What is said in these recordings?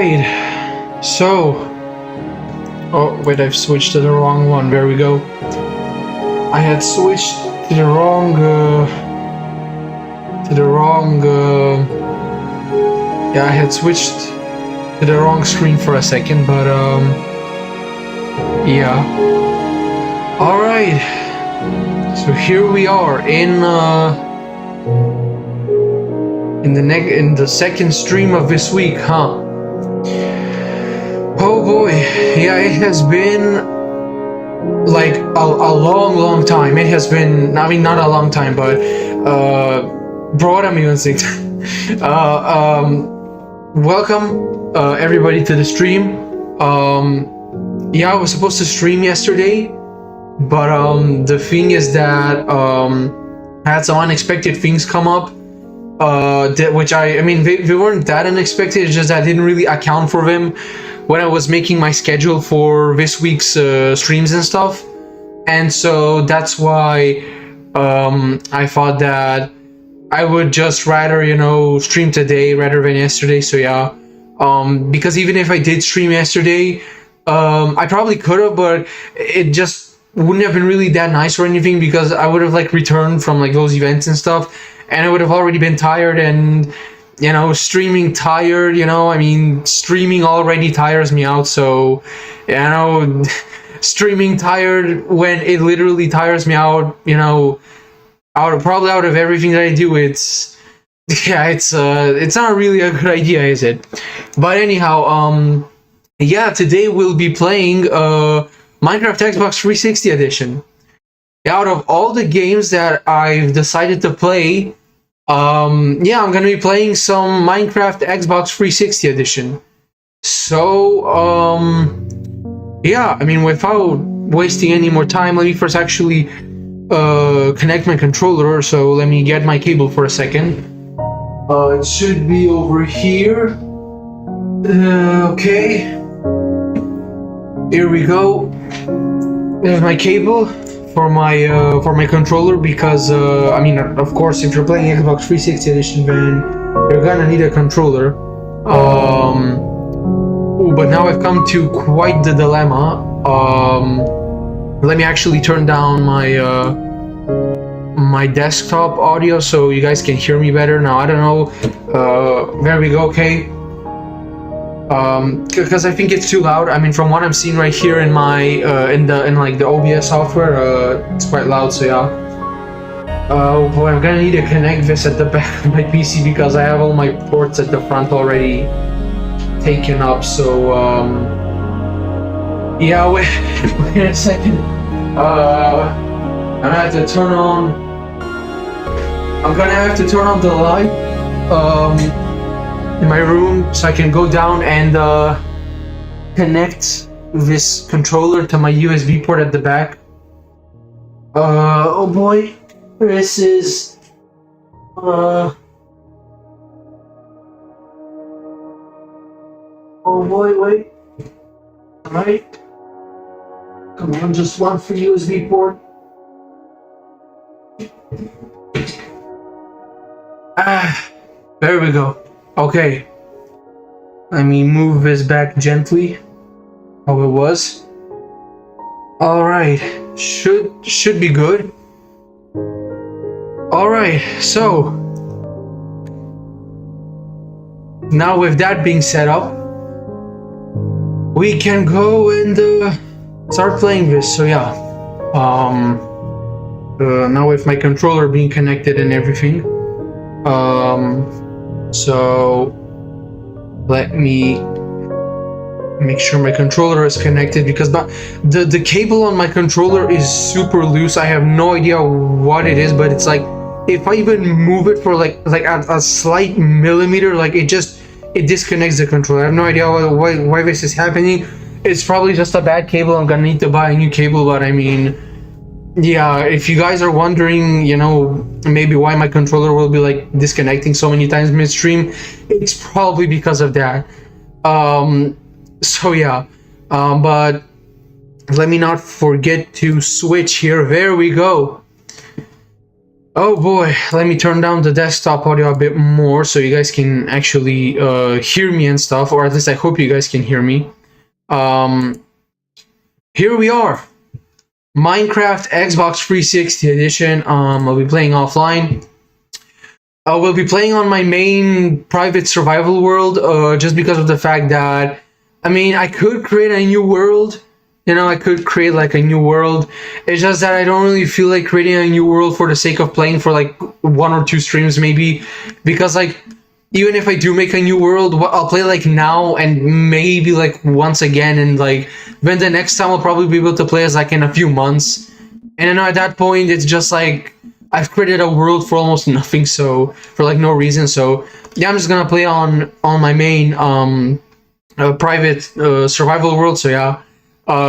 right, so, oh wait, I've switched to the wrong one. There we go. I had switched to the wrong, yeah, I had switched to the wrong screen for a second, but yeah. All right, so here we are in the second stream of this week, huh? Oh boy, yeah, it has been like a long time. It has been, I mean, not a long time, but bro, what am I even saying? Welcome everybody to the stream. Yeah, I was supposed to stream yesterday, but the thing is that I had some unexpected things come up, which I mean they weren't that unexpected. It's just that I didn't really account for them when I was making my schedule for this week's streams and stuff, and so that's why I thought that I would just rather, you know, stream today rather than yesterday. So yeah, because even if I did stream yesterday, I probably could have, but it just wouldn't have been really that nice or anything, because I would have like returned from like those events and stuff, and I would have already been tired, and you know, streaming tired, you know, I mean, streaming already tires me out, so you know, streaming tired when it literally tires me out, you know, out of everything that I do, it's yeah, it's not really a good idea, is it? But anyhow, yeah, today we'll be playing Minecraft Xbox 360 edition. Out of all the games that I've decided to play, yeah, I'm gonna be playing some Minecraft Xbox 360 edition. So yeah, I mean, without wasting any more time, let me first actually connect my controller. So let me get my cable for a second. It should be over here. Okay, here we go. There's my cable for my controller, because I mean, of course, if you're playing Xbox 360 edition, then you're gonna need a controller. But now I've come to quite the dilemma. Let me actually turn down my desktop audio so you guys can hear me better. Now I don't know. There we go. Okay. Because I think it's too loud. I mean, from what I'm seeing right here in my in like the OBS software, it's quite loud. So yeah. Boy, I'm gonna need to connect this at the back of my PC, because I have all my ports at the front already taken up. So yeah. Wait a second. I'm gonna have to turn on. I'm gonna have to turn on the light in my room, so I can go down and connect this controller to my USB port at the back. Oh boy, this is oh boy, wait. Alright. Come on, just one for USB port. There we go. Okay, let me move this back gently, how it was. All right, should be good. All right, so now with that being set up, we can go and start playing this. So yeah, now with my controller being connected and everything, so let me make sure my controller is connected, because the cable on my controller is super loose. I have no idea what it is, but it's like, if I even move it for like a slight millimeter, like it disconnects the controller. I have no idea why this is happening. It's probably just a bad cable. I'm gonna need to buy a new cable, but I mean, yeah, if you guys are wondering, you know, maybe why my controller will be like disconnecting so many times midstream, it's probably because of that. So yeah, but let me not forget to switch here. There we go. Oh boy, let me turn down the desktop audio a bit more so you guys can actually hear me and stuff, or at least I hope you guys can hear me. Um, Here we are, Minecraft Xbox 360 edition. I'll be playing offline. We'll be playing on my main private survival world, just because of the fact that, I mean, I could create a new world. You know, I could create like a new world. It's just that I don't really feel like creating a new world for the sake of playing for like 1 or 2 streams, maybe. Because, like, even if I do make a new world, I'll play like now and maybe like once again. And like, then the next time I'll probably be able to play as like in a few months. And then at that point, it's just like I've created a world for almost nothing, so for like no reason. So yeah, I'm just gonna play on my main private survival world. So yeah,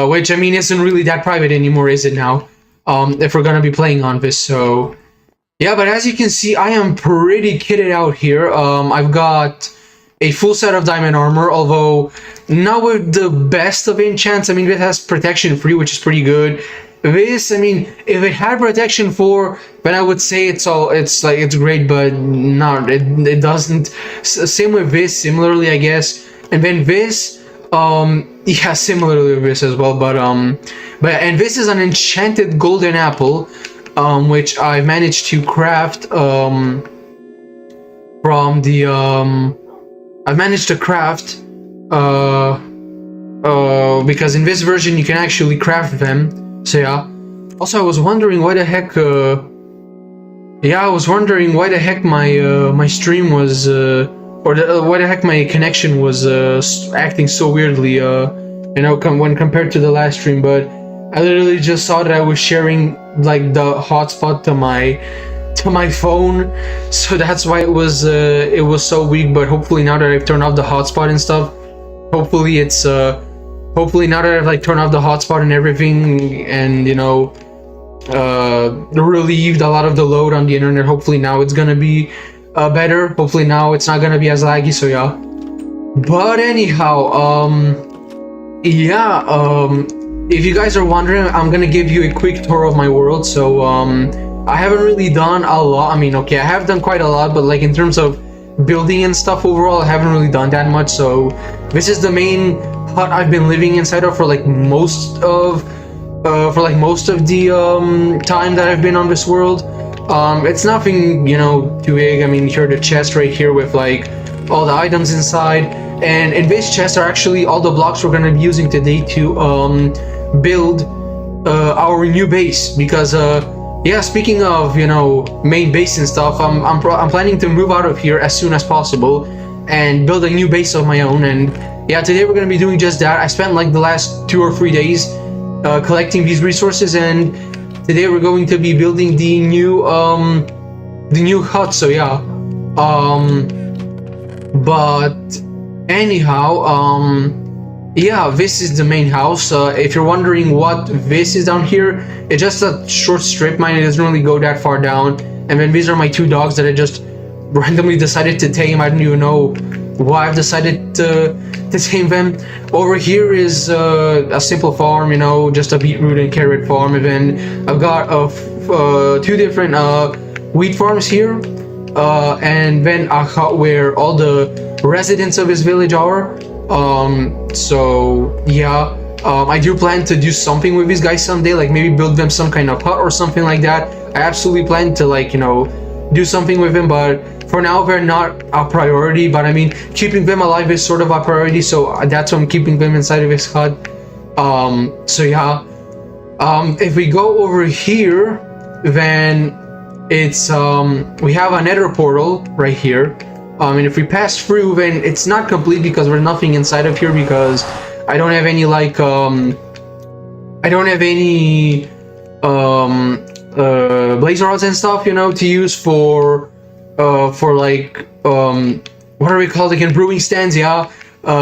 which I mean isn't really that private anymore, is it now? If we're gonna be playing on this, so yeah. But as you can see, I am pretty kitted out here. I've got a full set of diamond armor, although not with the best of enchants. I mean, it has protection 3, which is pretty good. This, I mean, if it had protection 4, then I would say it's great, but not, it doesn't. Same with this, similarly, I guess. And then this, yeah, similarly with this as well, and this is an enchanted golden apple, which I managed to craft, from the, I've managed to craft, because in this version you can actually craft them. So yeah. Also, I was wondering why the heck, yeah, I was wondering why the heck my stream was, why the heck my connection was acting so weirdly, you know, when compared to the last stream. But I literally just saw that I was sharing like the hotspot to my phone, so that's why it was so weak. But hopefully now that I've turned off the hotspot and stuff, hopefully it's hopefully now that I've like turned off the hotspot and everything, and you know, relieved a lot of the load on the internet, hopefully now it's gonna be better. Hopefully now it's not gonna be as laggy. So yeah. But anyhow, yeah, if you guys are wondering, I'm gonna give you a quick tour of my world. So I haven't really done a lot. I mean, okay, I have done quite a lot, but like in terms of building and stuff overall, I haven't really done that much. So this is the main hut I've been living inside of for like most of the time that I've been on this world. It's nothing, you know, too big. I mean, here the chest right here with like all the items inside, and in this chest are actually all the blocks we're gonna be using today to build our new base. Because yeah, speaking of, you know, main base and stuff, I'm planning to move out of here as soon as possible and build a new base of my own. And yeah, today we're gonna be doing just that. I spent like the last 2 or 3 days collecting these resources, and today we're going to be building the new hut. So yeah, but anyhow, yeah, this is the main house. If you're wondering what this is down here, it's just a short strip mine. It doesn't really go that far down. And then these are my 2 dogs that I just randomly decided to tame. I don't even know why I've decided to tame them. Over here is a simple farm, you know, just a beetroot and carrot farm. And then I've got 2 different wheat farms here, and then a hut where all the residents of this village are. So yeah, I do plan to do something with these guys someday, like maybe build them some kind of hut or something like that. I absolutely plan to, like, you know, do something with them, but for now they're not a priority. But I mean, keeping them alive is sort of a priority, so that's why I'm keeping them inside of this hut. So yeah, if we go over here, then it's we have a nether portal right here. And if we pass through, then it's not complete because there's nothing inside of here, because I don't have any like I don't have any blaze rods and stuff, you know, to use for like what are we called again, brewing stands. Yeah,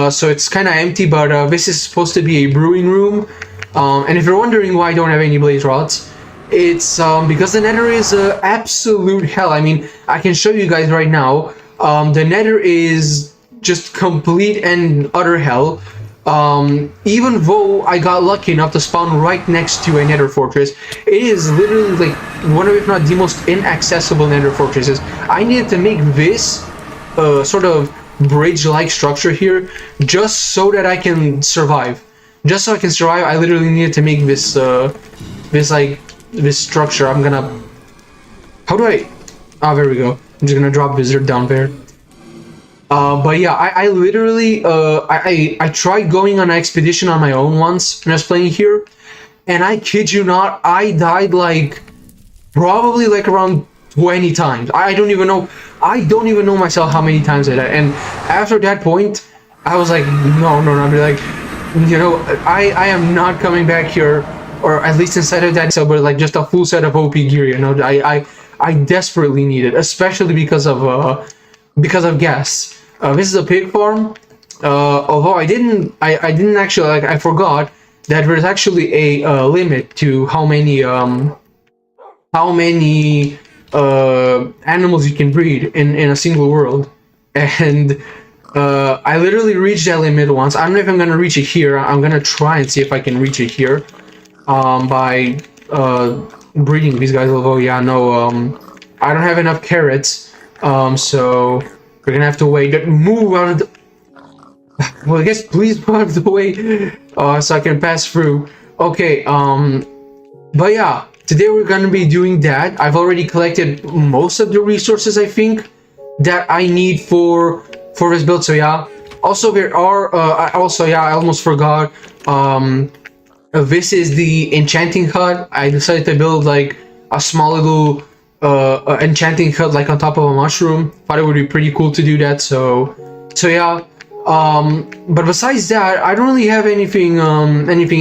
so it's kind of empty, but this is supposed to be a brewing room. And if you're wondering why I don't have any blaze rods, it's because the nether is absolute hell. I mean, I can show you guys right now. The nether is just complete and utter hell. Even though I got lucky enough to spawn right next to a nether fortress, it is literally like one of, if not the most inaccessible nether fortresses. I needed to make this sort of bridge-like structure here just so that I can survive. Just so I can survive, I literally needed to make this this structure. I'm gonna... How do I... Oh, there we go. I'm just gonna drop Wizard down there. But yeah, I literally I tried going on an expedition on my own once when I was playing here, and I kid you not, I died like probably like around 20 times. I don't even know. I don't even know myself how many times I died. And after that point, I was like, no, no, no. I'd be like, you know, I am not coming back here, or at least inside of that cell, but like just a full set of OP gear. You know, I desperately need it, especially because of gas. This is a pig farm. Although I didn't actually, like, I forgot that there's actually a limit to how many animals you can breed in a single world, and I literally reached that limit once. I don't know if I'm gonna reach it here. I'm gonna try and see if I can reach it here by breeding these guys. Although, yeah, no, I don't have enough carrots, so we're gonna have to wait. Move out of the... Well, I guess please move out of the way so I can pass through. Okay, but yeah, today we're gonna be doing that. I've already collected most of the resources, I think, that I need for this build. So yeah. Also, there are I almost forgot. This is the enchanting hut. I decided to build like a small little enchanting hut, like on top of a mushroom. Thought it would be pretty cool to do that. So yeah. But besides that, I don't really have anything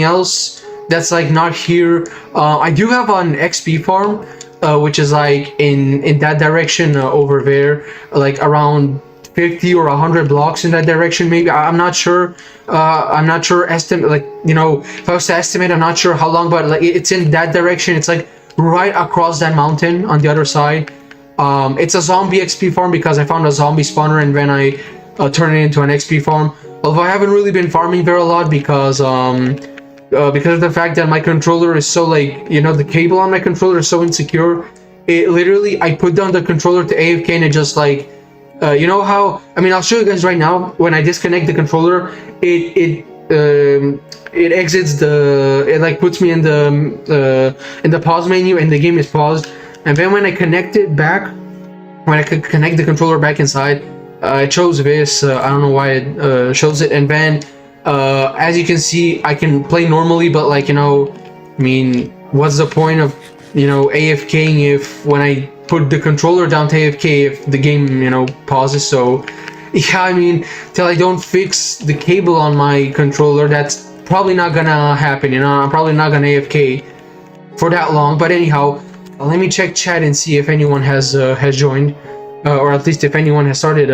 else that's like not here. I do have an XP farm, which is like in that direction over there, like around 50 or 100 blocks in that direction, maybe. I'm not sure. I'm not sure. Estimate, like, you know, if I was to estimate, I'm not sure how long, but like it's in that direction. It's like right across that mountain on the other side. It's a zombie XP farm because I found a zombie spawner and then I turned it into an XP farm. Although I haven't really been farming there a lot because of the fact that my controller is so, like, you know, the cable on my controller is so insecure. It literally, I put down the controller to AFK and it just like, you know how, I mean, I'll show you guys right now. When I disconnect the controller, it exits the, it like puts me in the pause menu and the game is paused. And then when I connect it back, when I could connect the controller back inside, I chose this. I don't know why it shows it. And then as you can see, I can play normally, but like, you know, I mean, what's the point of, you know, AFKing if when I put the controller down to AFK if the game, you know, pauses? So yeah, I mean, till I don't fix the cable on my controller, that's probably not gonna happen, you know. I'm probably not gonna AFK for that long. But anyhow, let me check chat and see if anyone has joined, or at least if anyone has started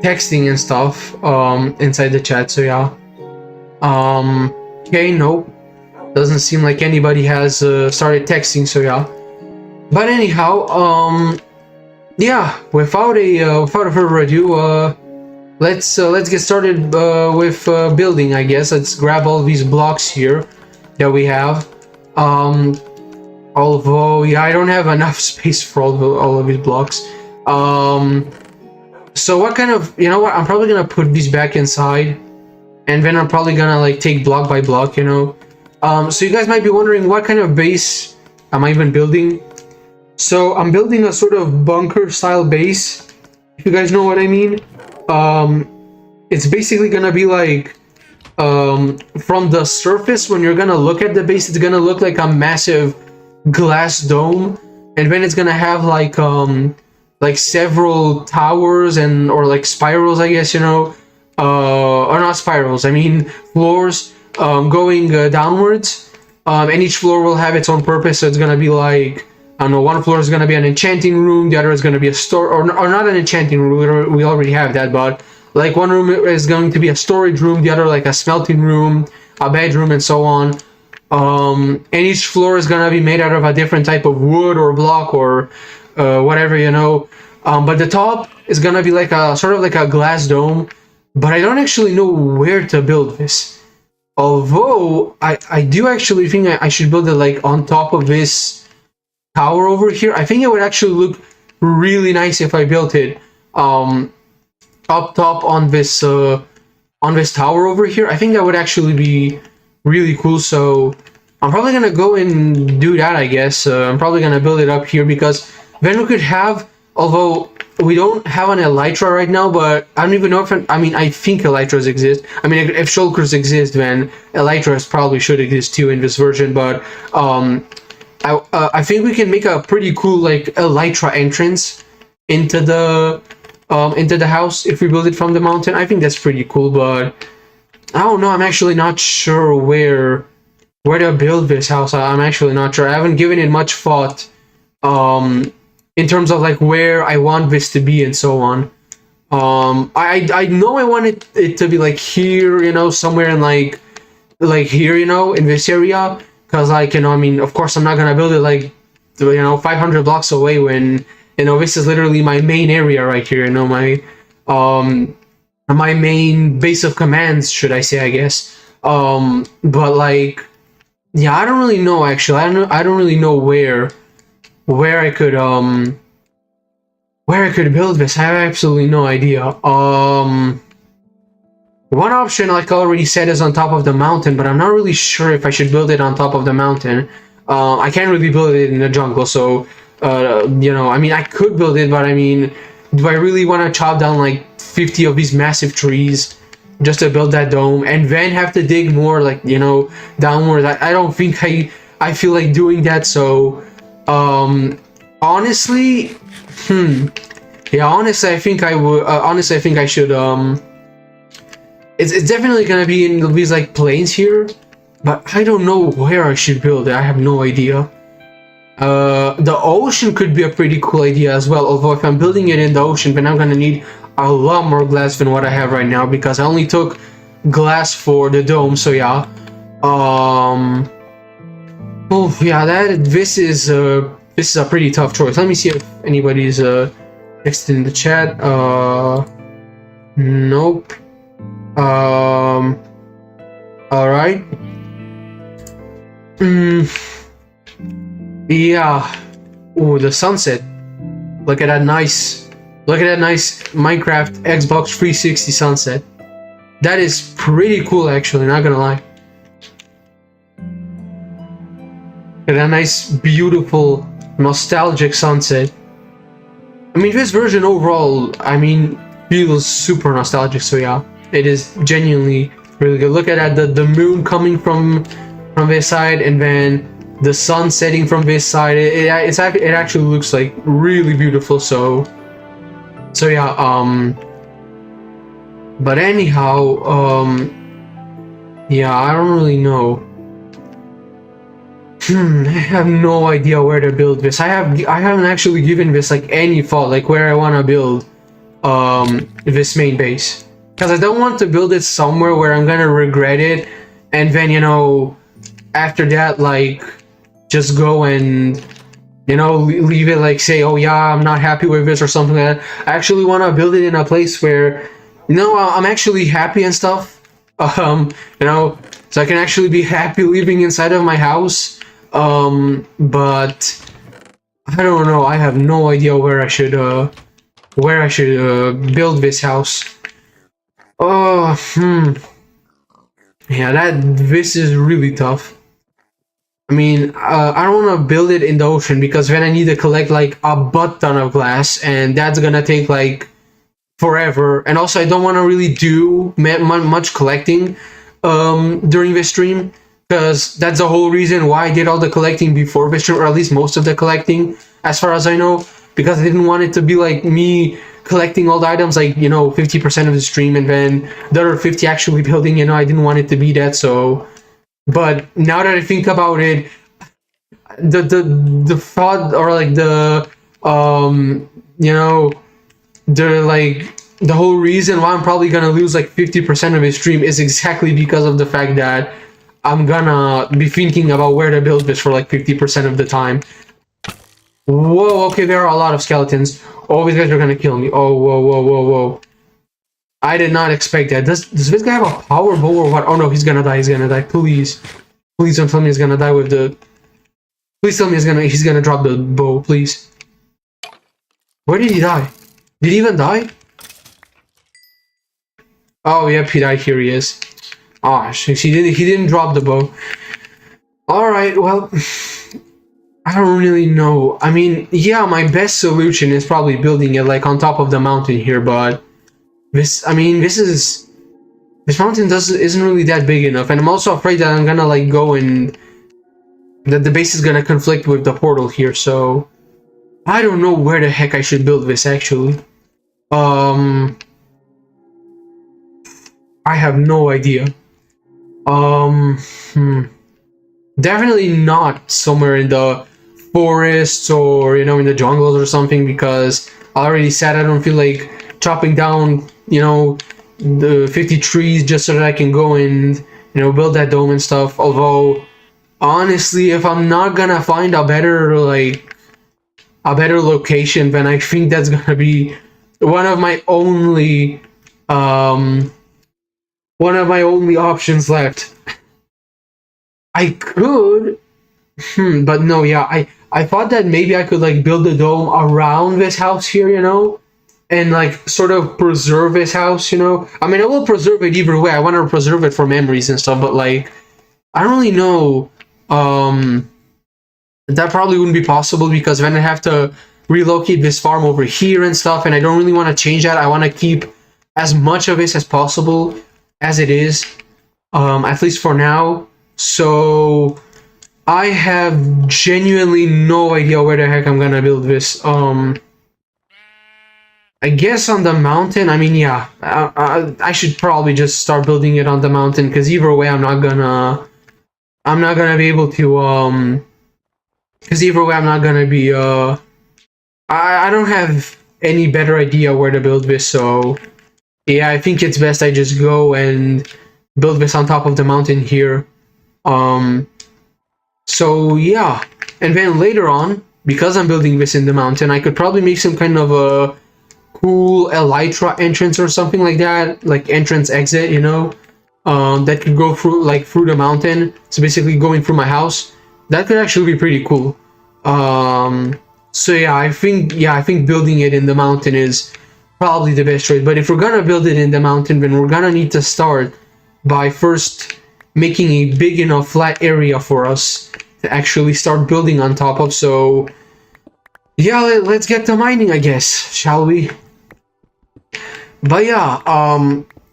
texting and stuff inside the chat. So yeah. Okay, nope, doesn't seem like anybody has started texting. So yeah. But anyhow, yeah, without further ado, let's get started with building, I guess. Let's grab all these blocks here that we have. Although, yeah, I don't have enough space for all of these blocks. So what kind of, you know what, I'm probably gonna put these back inside, and then I'm probably gonna like take block by block, you know. So you guys might be wondering, what kind of base am I even building? So I'm building a sort of bunker style base, if you guys know what I mean. It's basically gonna be like, from the surface, when you're gonna look at the base, it's gonna look like a massive glass dome, and then it's gonna have like several towers or like spirals, I guess, you know, or not spirals, I mean floors, going downwards, and each floor will have its own purpose. So it's gonna be like, I don't know, one floor is gonna be an enchanting room, the other is gonna be a store, or not an enchanting room, we already have that, but like one room is going to be a storage room, the other like a smelting room, a bedroom, and so on. And each floor is gonna be made out of a different type of wood or block or whatever, you know. But the top is gonna be like a sort of like a glass dome, but I don't actually know where to build this. Although I do actually think I should build it like on top of this tower over here. I think it would actually look really nice if I built it um up top on this tower over here. I think that would actually be really cool. So I'm probably gonna go and do that, I guess. I'm probably gonna build it up here because then we could have, although we don't have an elytra right now, but I don't even know if, I mean, I think elytras exist. I mean, if shulkers exist, then elytras probably should exist too in this version, but I think we can make a pretty cool like elytra entrance into the house if we build it from the mountain. I think that's pretty cool, but I don't know. I'm actually not sure where to build this house. I'm actually not sure. I haven't given it much thought in terms of like where I want this to be and so on. I know I want it to be like here, you know, somewhere in like here, you know, in this area, because like, you know, I mean, of course I'm not gonna build it like, you know, 500 blocks away when, you know, this is literally my main area right here, you know, um my main base of commands, should I say, I guess. But like, yeah, I don't really know actually. I don't really know where I could where I could build this. I have absolutely no idea. One option, like I already said, is on top of the mountain, but I'm not really sure if I should build it on top of the mountain. I can't really build it in the jungle, so you know, I mean, I could build it, but I mean, do I really want to chop down like 50 of these massive trees just to build that dome and then have to dig more, like, you know, downward? I don't think I feel like doing that. So honestly, yeah, honestly, I think I would. Honestly, I think I should. It's definitely gonna be in these like plains here, but I don't know where I should build it. I have no idea. The ocean could be a pretty cool idea as well. Although if I'm building it in the ocean, then I'm gonna need a lot more glass than what I have right now because I only took glass for the dome. So yeah. Oh yeah, this is a pretty tough choice. Let me see if anybody's next in the chat. Nope. All right. Yeah. Ooh, the sunset. Look at that nice. Look at that nice Minecraft Xbox 360 sunset. That is pretty cool, actually. Not gonna lie. Look at that nice, beautiful, nostalgic sunset. I mean, this version overall, I mean, feels super nostalgic. So yeah, it is genuinely really good. Look at that, the moon coming from this side, and then the sun setting from this side. It actually looks like really beautiful. So yeah. But anyhow, yeah, I don't really know. I have no idea where to build this. I haven't actually given this like any thought, like where I want to build this main base, because I don't want to build it somewhere where I'm gonna regret it, and then, you know, after that, like, just go and, you know, leave it, like, say, oh yeah, I'm not happy with this or something like that. I actually want to build it in a place where, you know, I'm actually happy and stuff, you know, so I can actually be happy living inside of my house. But I don't know. I have no idea where I should build this house. Oh, yeah, this is really tough. I mean, I don't want to build it in the ocean because then I need to collect like a butt ton of glass, and that's gonna take like forever. And also, I don't want to really do much collecting during this stream, because that's the whole reason why I did all the collecting before this stream, or at least most of the collecting, as far as I know, because I didn't want it to be like me collecting all the items, like, you know, 50% of the stream and then the other 50 actually building. You know, I didn't want it to be that. So, but now that I think about it, the thought, or like the you know, the whole reason why I'm probably gonna lose like 50% of his stream is exactly because of the fact that I'm gonna be thinking about where to build this for like 50% of the time. Whoa, okay, there are a lot of skeletons. Oh, these guys are gonna kill me. Oh, whoa, whoa, whoa, whoa. I did not expect that. Does this guy have a power bow or what? Oh no, he's gonna die. He's gonna die. Please, please don't tell me he's gonna die with the. Please tell me he's gonna drop the bow. Please. Where did he die? Did he even die? Oh yep, he died. Here he is. Ah, he didn't drop the bow. All right, well. I don't really know. I mean, yeah, my best solution is probably building it like on top of the mountain here, but this mountain isn't really that big enough, and I'm also afraid that I'm gonna like go and that the base is gonna conflict with the portal here, so I don't know where the heck I should build this actually. I have no idea. Definitely not somewhere in the forests or in the jungles or something, because I already said I don't feel like chopping down the 50 trees just so that I can go and build that dome and stuff. Although honestly, if I'm not gonna find a better location, then I think that's gonna be one of my only options left. I could, but no, yeah, I thought that maybe I could like build a dome around this house here, and like sort of preserve this house, I mean, I will preserve it either way. I want to preserve it for memories and stuff, but like, I don't really know. That probably wouldn't be possible because then I have to relocate this farm over here and stuff, and I don't really want to change that. I want to keep as much of this as possible as it is, at least for now. So I have genuinely no idea where the heck I'm gonna build this. I guess on the mountain. I mean, yeah, I should probably just start building it on the mountain, because either way I'm not gonna be able to because either way I'm not gonna be I don't have any better idea where to build this, so yeah, I think it's best I just go and build this on top of the mountain here. So yeah, and then later on, because I'm building this in the mountain, I could probably make some kind of a cool elytra entrance or something like that, like entrance exit, that could go through the mountain. So basically going through my house. That could actually be pretty cool. So yeah, I think building it in the mountain is probably the best choice. But if we're gonna build it in the mountain, then we're gonna need to start by first making a big enough flat area for us to actually start building on top of. So yeah, let's get to mining, I guess, shall we? But yeah,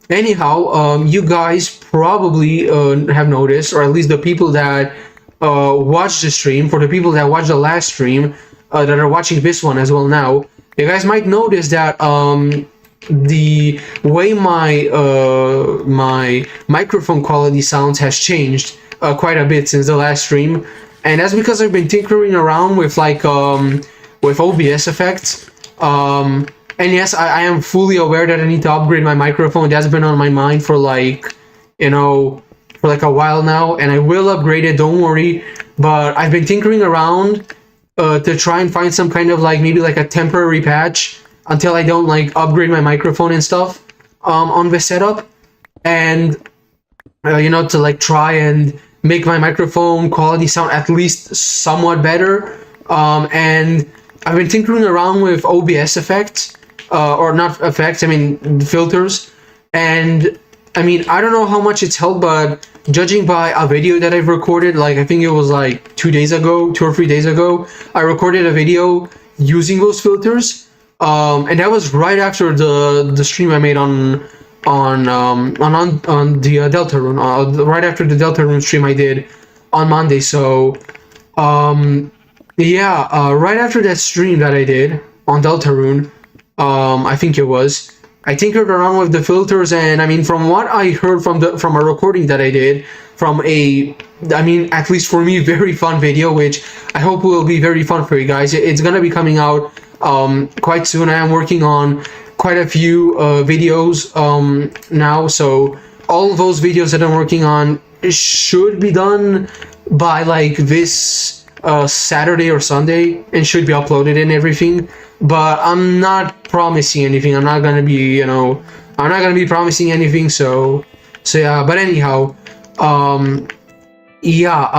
anyhow, you guys probably have noticed, or at least the people that watch the stream, for the people that watched the last stream, that are watching this one as well now, you guys might notice that the way my microphone quality sounds has changed quite a bit since the last stream, and that's because I've been tinkering around with with OBS effects. And yes, I am fully aware that I need to upgrade my microphone. That's been on my mind for a while now, and I will upgrade it, don't worry. But I've been tinkering around to try and find some kind of maybe a temporary patch until I don't upgrade my microphone and stuff on the setup, and to try and make my microphone quality sound at least somewhat better. And I've been tinkering around with OBS effects, or not effects, I mean filters, and I mean, I don't know how much it's helped, but judging by a video that I've recorded, I think it was 2 or 3 days ago, I recorded a video using those filters, and that was right after the stream I made on the Deltarune, right after the Deltarune stream I did on Monday. So yeah, right after that stream that I did on Deltarune, I think it was, I tinkered around with the filters, and I mean, from what I heard from a recording that I did from at least for me, very fun video, which I hope will be very fun for you guys. It's gonna be coming out quite soon. I am working on quite a few videos now, so all those videos that I'm working on should be done by this Saturday or Sunday, and should be uploaded and everything. But I'm not promising anything. I'm not gonna be I'm not gonna be promising anything, so yeah. But anyhow, um, yeah,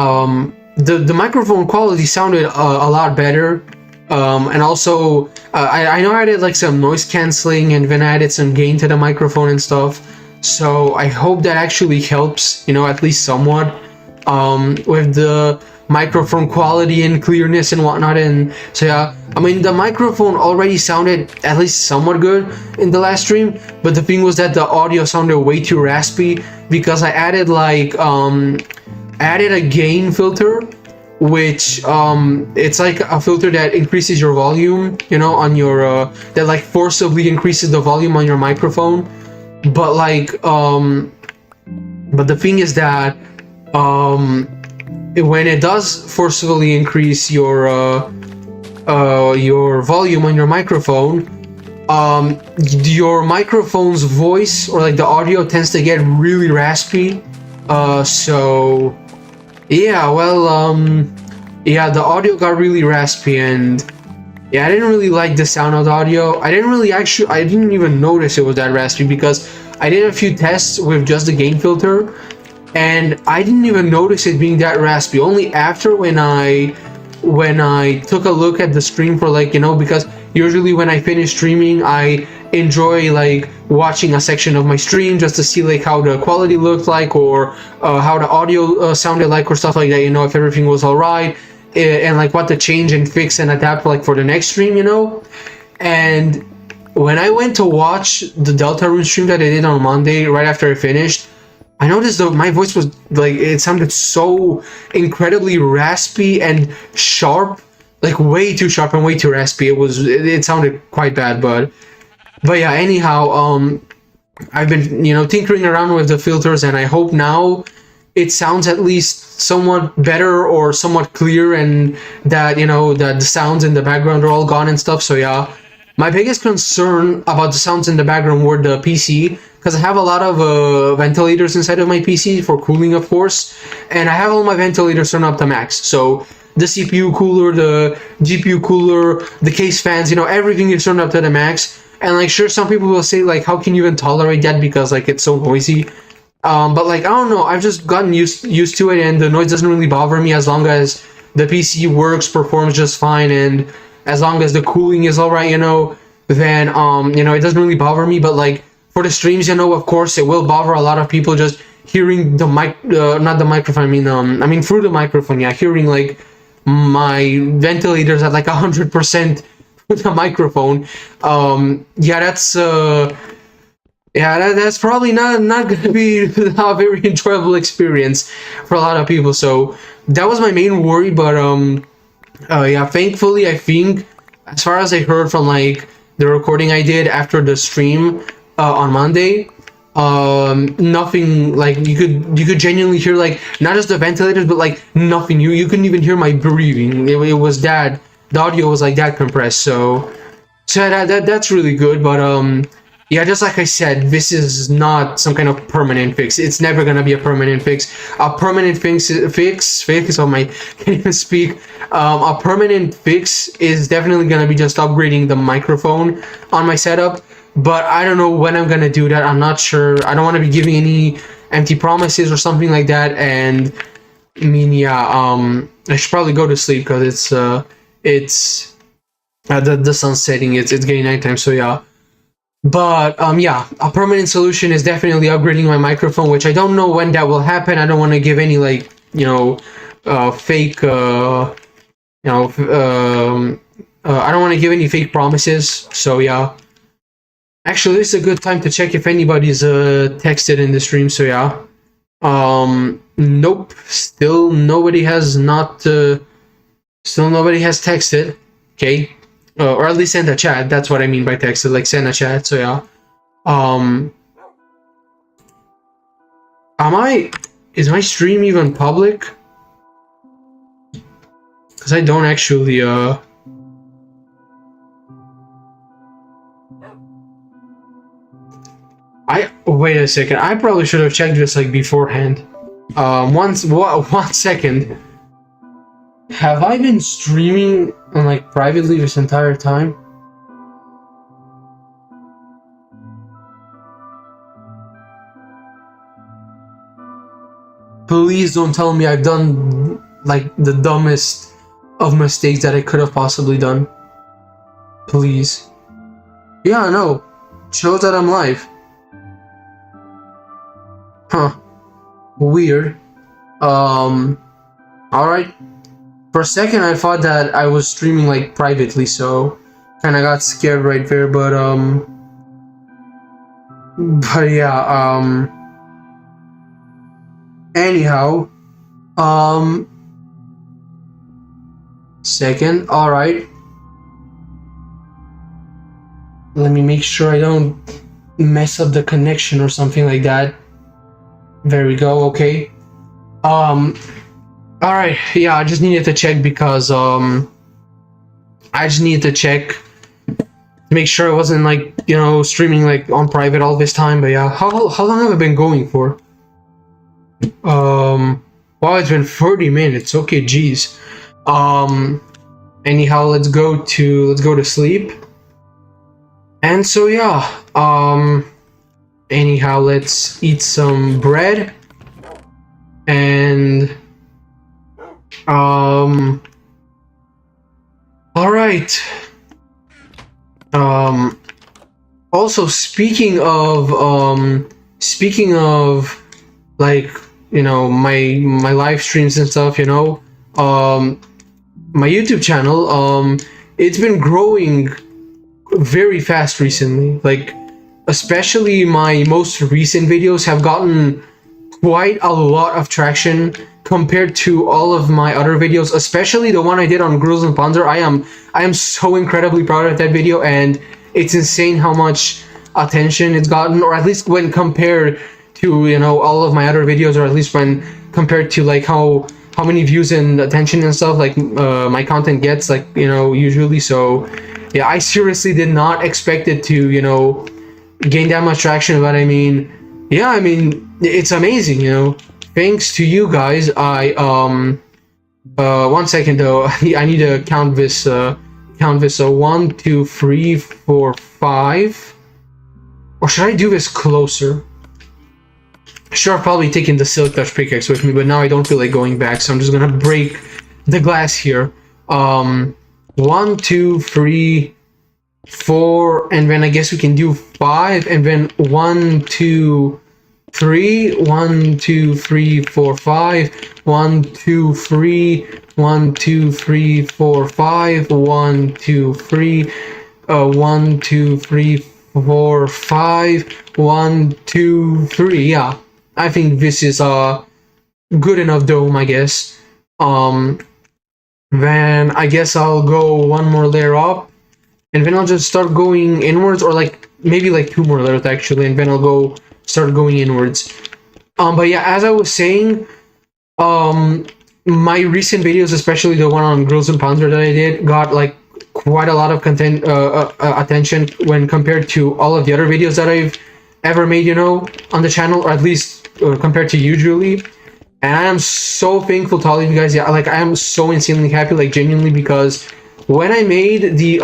the microphone quality sounded a lot better. And also, I know I added like some noise canceling, and then I added some gain to the microphone and stuff. So I hope that actually helps, at least somewhat, with the microphone quality and clearness and whatnot. And so yeah, I mean, the microphone already sounded at least somewhat good in the last stream, but the thing was that the audio sounded way too raspy because I added like added a gain filter, which it's like a filter that increases your volume, on your that like forcibly increases the volume on your microphone. But like but the thing is that when it does forcibly increase your volume on your microphone, your microphone's voice, or like the audio, tends to get really raspy. So yeah, well, yeah, the audio got really raspy, and yeah, I didn't really like the sound of the audio. I didn't even notice it was that raspy because I did a few tests with just the gain filter, and I didn't even notice it being that raspy. Only after when I took a look at the stream for like, because usually when I finish streaming, I enjoy like watching a section of my stream just to see like how the quality looked like, or how the audio sounded like, or stuff like that, if everything was all right, and like what to change and fix and adapt like for the next stream. And when I went to watch the Deltarune stream that I did on Monday right after I finished, I noticed that my voice was like, it sounded so incredibly raspy and sharp, like way too sharp and way too raspy. It sounded quite bad. But yeah, anyhow, I've been, tinkering around with the filters, and I hope now it sounds at least somewhat better or somewhat clear, and that, that the sounds in the background are all gone and stuff. So yeah, my biggest concern about the sounds in the background were the PC, because I have a lot of ventilators inside of my PC for cooling, of course, and I have all my ventilators turned up to max. So the CPU cooler, the GPU cooler, the case fans, everything is turned up to the max. And like, sure, some people will say like, how can you even tolerate that, because like it's so noisy. But like, I don't know, I've just gotten used to it, and the noise doesn't really bother me as long as the PC works, performs just fine, and as long as the cooling is all right, then it doesn't really bother me. But like for the streams, of course it will bother a lot of people just hearing the not the microphone. I mean through the microphone, yeah, hearing like my ventilators at like 100% with the microphone. Yeah, that's that's probably not gonna be a very enjoyable experience for a lot of people. So that was my main worry. But yeah, thankfully, I think, as far as I heard from like the recording I did after the stream on Monday, nothing, like you could genuinely hear like not just the ventilators, but like nothing. You couldn't even hear my breathing. It was that the audio was like that compressed. So that's really good. But yeah, just like I said, this is not some kind of permanent fix. It's never gonna be a permanent fix. A permanent fix. Oh my, can't even speak. A permanent fix is definitely gonna be just upgrading the microphone on my setup. But I don't know when I'm gonna do that. I'm not sure. I don't want to be giving any empty promises or something like that. And I mean, yeah, I should probably go to sleep because it's the sun's setting. It's getting nighttime. So yeah. But yeah, a permanent solution is definitely upgrading my microphone, which I don't know when that will happen. I don't want to give any like fake I don't want to give any fake promises. So yeah, actually this is a good time to check if anybody's texted in the stream. So yeah, nope, still nobody has texted. Okay. Or at least send a chat. That's what I mean by text. Like send a chat. So yeah. Is my stream even public? Because I don't actually wait a second. I probably should have checked this like beforehand. One second. Have I been streaming on like privately this entire time? please don't tell me I've done like the dumbest of mistakes that I could have possibly done. Please. Yeah, no. Shows that I'm live. Huh. Weird. Alright. For a second I thought that I was streaming like privately, so kinda got scared right there, but yeah, anyhow, second, alright. Let me make sure I don't mess up the connection or something like that. There we go, okay. Alright, yeah, I just needed to check because, I just needed to check to make sure I wasn't like, you know, streaming like on private all this time, but yeah. How long have I been going for? Wow, it's been 30 minutes, okay, geez. Anyhow, let's go to sleep. And so yeah, anyhow, let's eat some bread. And all right. Also speaking of like, you know, my live streams and stuff, you know, my YouTube channel, it's been growing very fast recently. Like, especially my most recent videos have gotten quite a lot of traction compared to all of my other videos, especially the one I did on Grills and Panzer. I am so incredibly proud of that video, and it's insane how much attention it's gotten, or at least when compared to, you know, all of my other videos, or at least when compared to like how many views and attention and stuff like my content gets, like, you know, usually. So yeah, I seriously did not expect it to, you know, gain that much traction, but I mean, yeah, I mean, it's amazing, you know. Thanks to you guys. I 1 second though, I need to count this. So 1, 2, 3, 4, 5. Or should I do this closer? Sure, I've probably taken the Silk Touch pickaxe with me, but now I don't feel like going back, so I'm just gonna break the glass here. 1, 2, 3, 4, and then I guess we can do 5, and then 1, 2, 3, 1, 2, 3, 4, 5, 1, 2, 3, 1, 2, 3, 4, 5, 1, 2, 3, 1, 2, 3, 4, 5, 1, 2, 3. Yeah, I think this is a good enough dome, I guess. Then I guess I'll go one more layer up, and then I'll just start going inwards, or like maybe like 2 more layers actually, and then I'll start going inwards. But yeah, as I was saying, my recent videos, especially the one on Grills and Panzer that I did, got like quite a lot of content attention when compared to all of the other videos that I've ever made, you know, on the channel, or at least compared to usually. And I am so thankful to all of you guys. Yeah, like, I am so insanely happy, like, genuinely, because when I made the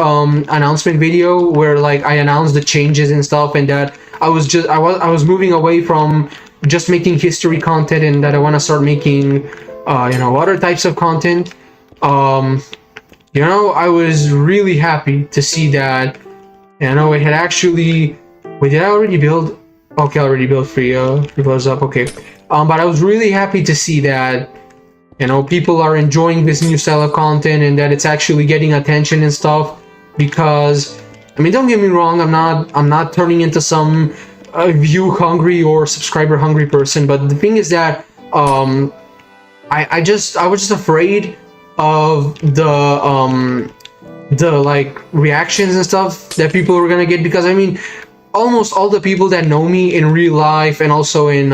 announcement video where like I announced the changes and stuff, and that I was moving away from just making history content, and that I want to start making you know, other types of content, you know, I was really happy to see that, you know, it had actually... Wait, did I already build? Okay, I already built 3 blows up, okay. But I was really happy to see that, you know, people are enjoying this new style of content, and that it's actually getting attention and stuff. Because, I mean, don't get me wrong, I'm not turning into some view hungry or subscriber hungry person, but the thing is that I was just afraid of the like reactions and stuff that people were gonna get, because I mean, almost all the people that know me in real life, and also in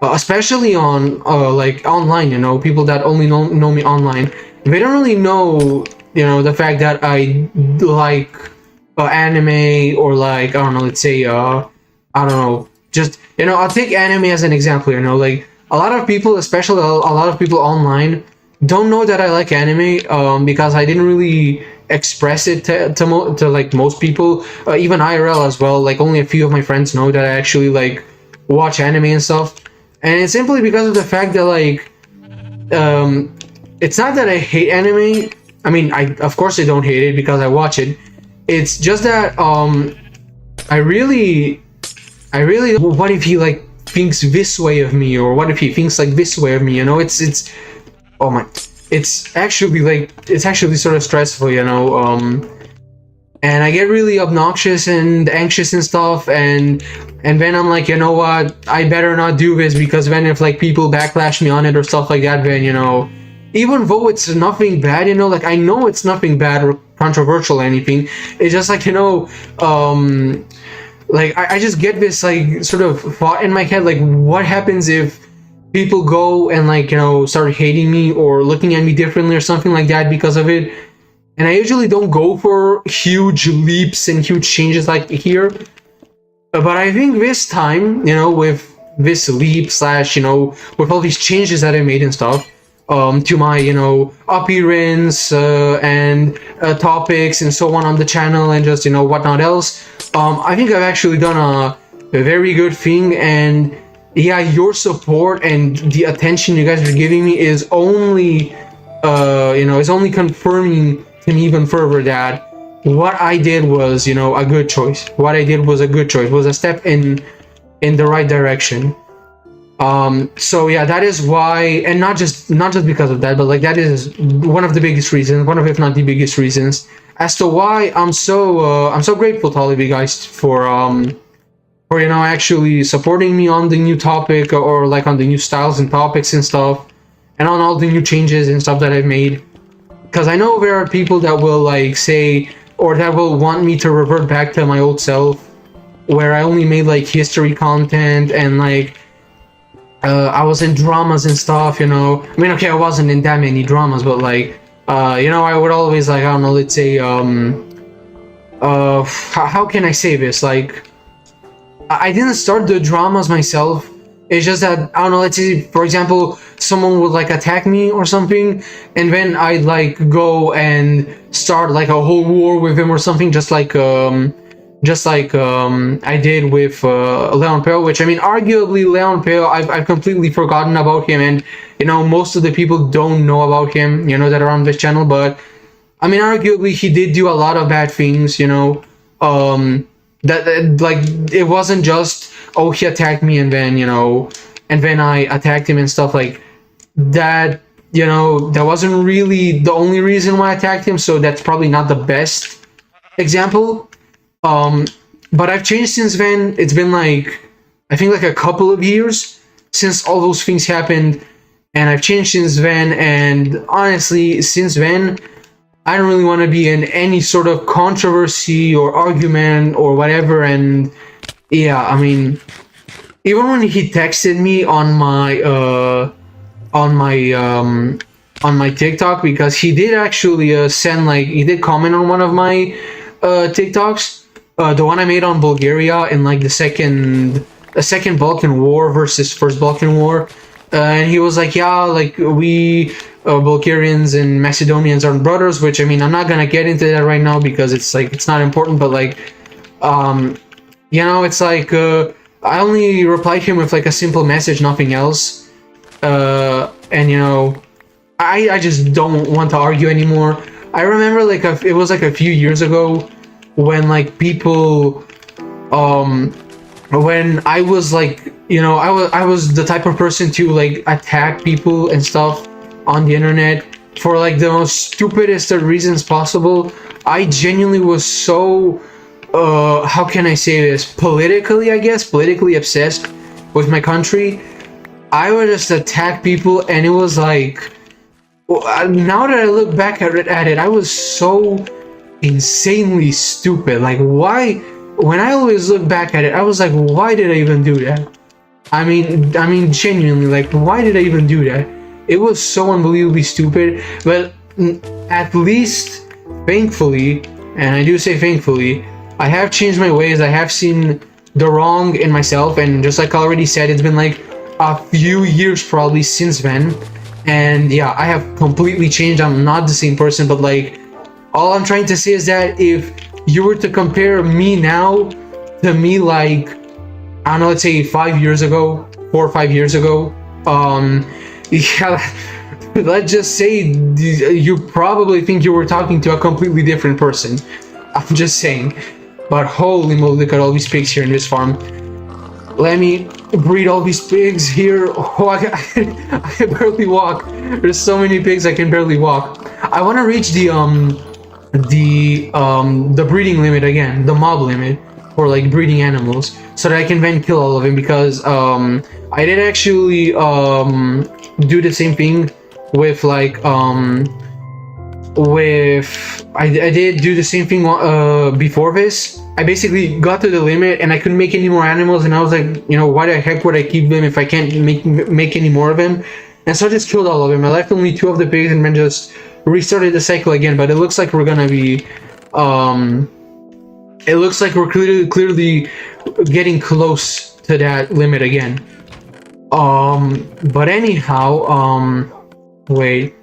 especially on like online, you know, people that only know me online, they don't really know, you know, the fact that I like anime, or like, I don't know, let's say I don't know, just, you know, I'll take anime as an example, you know, like a lot of people, especially a lot of people online, don't know that I like anime, because I didn't really express it to like most people, even IRL as well. Like, only a few of my friends know that I actually like watch anime and stuff. and it's simply because of the fact that like it's not that I hate anime. I mean, I of course I don't hate it because I watch it. It's just that I really what if he like thinks this way of me, or what if he thinks like this way of me, you know? It's oh my, it's actually sort of stressful, you know. And I get really obnoxious and anxious and stuff, and then I'm like, you know what, I better not do this, because then if like people backlash me on it or stuff like that, then, you know, even though it's nothing bad, you know, like I know it's nothing bad or controversial or anything, it's just like, you know, like I just get this like sort of thought in my head, like what happens if people go and like, you know, start hating me or looking at me differently or something like that because of it. And I usually don't go for huge leaps and huge changes like here, but I think this time, you know, with this leap slash, you know, with all these changes that I made and stuff, to my, you know, appearance and topics and so on the channel, and just, you know, whatnot else, I think I've actually done a very good thing. And yeah, your support and the attention you guys are giving me is only you know, is only confirming to me even further that what I did was, you know, a good choice. What I did was a good choice, was a step in the right direction. So yeah, that is why, and not just because of that, but like that is one of the biggest reasons, one of, if not the biggest reasons, as to why I'm so grateful to all of you guys for you know, actually supporting me on the new topic, or like on the new styles and topics and stuff, and on all the new changes and stuff that I've made. Because I know there are people that will like say, or that will want me to revert back to my old self, where I only made like history content and like I was in dramas and stuff, you know. I mean, okay, I wasn't in that many dramas, but like you know, I would always like, I don't know, let's say how can I say this, like I didn't start the dramas myself. It's just that, I don't know, let's say, for example, someone would like attack me or something, and then I'd like go and start like a whole war with him or something, just like I did with Leon Pale, which, I mean, arguably Leon Pale, I've completely forgotten about him, and, you know, most of the people don't know about him, you know, that are on this channel, but, I mean, arguably he did do a lot of bad things, you know, that like, it wasn't just, oh, he attacked me and then, you know, and then I attacked him and stuff like that, you know. That wasn't really the only reason why I attacked him, so that's probably not the best example. But I've changed since then. It's been like, I think like a couple of years since all those things happened, and I've changed since then, and honestly, since then, I don't really want to be in any sort of controversy or argument or whatever. And yeah, I mean, even when he texted me on my TikTok, because he did actually send, like, he did comment on one of my TikToks, the one I made on Bulgaria in like the second Balkan War versus first Balkan War, and he was like, yeah, like we Bulgarians and Macedonians are brothers, which, I mean, I'm not gonna get into that right now because it's like, it's not important, but like, you know, it's like, I only replied him with like a simple message, nothing else, and, you know, I just don't want to argue anymore. I remember like it was like a few years ago when like people, when I was like, you know, I was the type of person to like attack people and stuff on the internet for like the most stupidest of reasons possible. I genuinely was so how can I say this, politically obsessed with my country. I would just attack people, and it was like, now that I look back at it, I was so insanely stupid. Like, why? When I always look back at it, I was like, why did I even do that? I mean, genuinely, like, why did I even do that? It was so unbelievably stupid. But at least, thankfully, and I do say thankfully, I have changed my ways. I have seen the wrong in myself, and just like I already said, it's been like a few years probably since then. And yeah, I have completely changed. I'm not the same person, but like, all I'm trying to say is that if you were to compare me now to me like, I don't know, let's say 5 years ago, 4 or 5 years ago. Yeah, let's just say you probably think you were talking to a completely different person. I'm just saying. But holy moly, look at all these pigs here in this farm. Let me breed all these pigs here. Oh, I can barely walk. There's so many pigs I can barely walk. I want to reach the breeding limit again, the mob limit for like breeding animals, so that I can then kill all of them, because I did actually do the same thing with like I did do the same thing before this. I basically got to the limit and I couldn't make any more animals, and I was like, you know, why the heck would I keep them if I can't make any more of them? And so I just killed all of them. I left only 2 of the pigs and then just restarted the cycle again. But it looks like we're gonna be it looks like we're clearly getting close to that limit again. But anyhow, wait.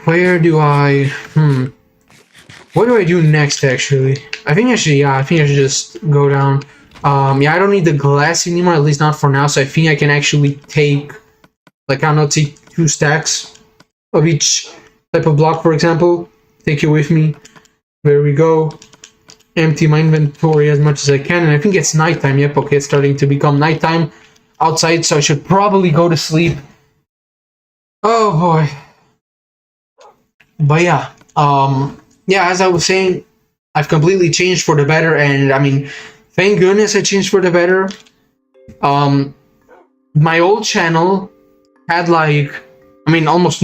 Where do I what do I do next, actually? I think I should just go down. Yeah, I don't need the glass anymore, at least not for now, so I think I can actually take, like, I don't know, take 2 stacks of each type of block, for example. Take it with me. There we go. Empty my inventory as much as I can, and I think it's nighttime. Yep, okay, it's starting to become nighttime outside, so I should probably go to sleep. Oh boy. But yeah, yeah, as I was saying, I've completely changed for the better, and I mean, thank goodness I changed for the better. My old channel had like, I mean, almost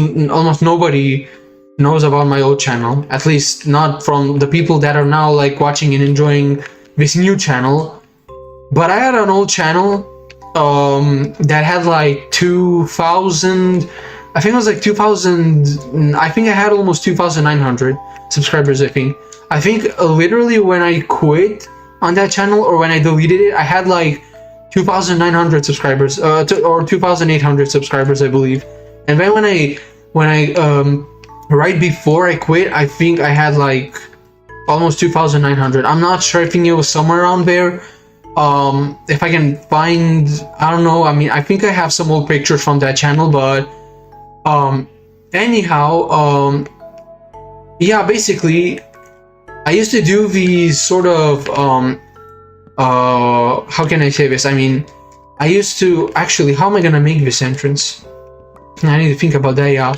nobody knows about my old channel, at least not from the people that are now like watching and enjoying this new channel. But I had an old channel that had like 2,000, I think it was like 2,000, I think I had almost 2,900 subscribers, I think. I think literally when I quit on that channel, or when I deleted it, I had like 2,900 subscribers, or 2,800 subscribers, I believe. And then when I right before I quit, I think I had like almost 2,900. I'm not sure, I think it was somewhere around there. If I can find, I don't know, I mean, I think I have some old pictures from that channel, but anyhow, yeah, basically I used to do these sort of how can I say this? I mean, I used to actually, how am I gonna make this entrance? I need to think about that, yeah.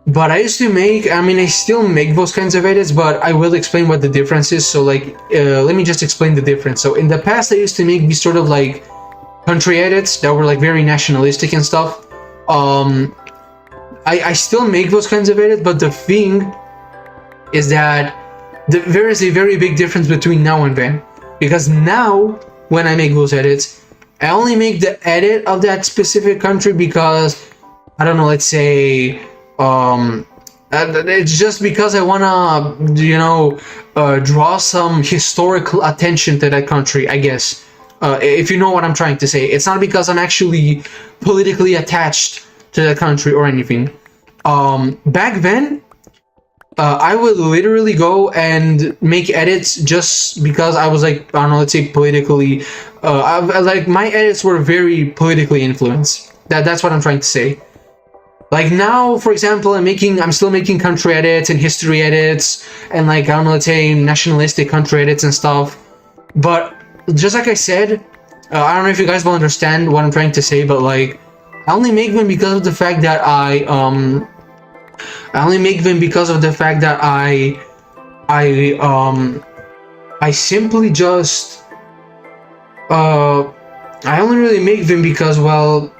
But I used to make, I mean, I still make those kinds of edits, but I will explain what the difference is. So like, let me just explain the difference. So in the past, I used to make these sort of like country edits that were like very nationalistic and stuff. I still make those kinds of edits, but the thing is that there is a very big difference between now and then. Because now, when I make those edits, I only make the edit of that specific country because, I don't know, let's say, it's just because I wanna, you know, draw some historical attention to that country, I guess. If you know what I'm trying to say. It's not because I'm actually politically attached to the country or anything. Back then, I would literally go and make edits just because I was like, I don't know, let's say politically, like my edits were very politically influenced. That's what I'm trying to say. Like now, for example, I'm still making country edits and history edits and like, I don't know, let's say nationalistic country edits and stuff. But just like I said, I don't know if you guys will understand what I'm trying to say, but like, I only make them because of the fact that I only make them because of the fact that I simply just I only really make them because, well,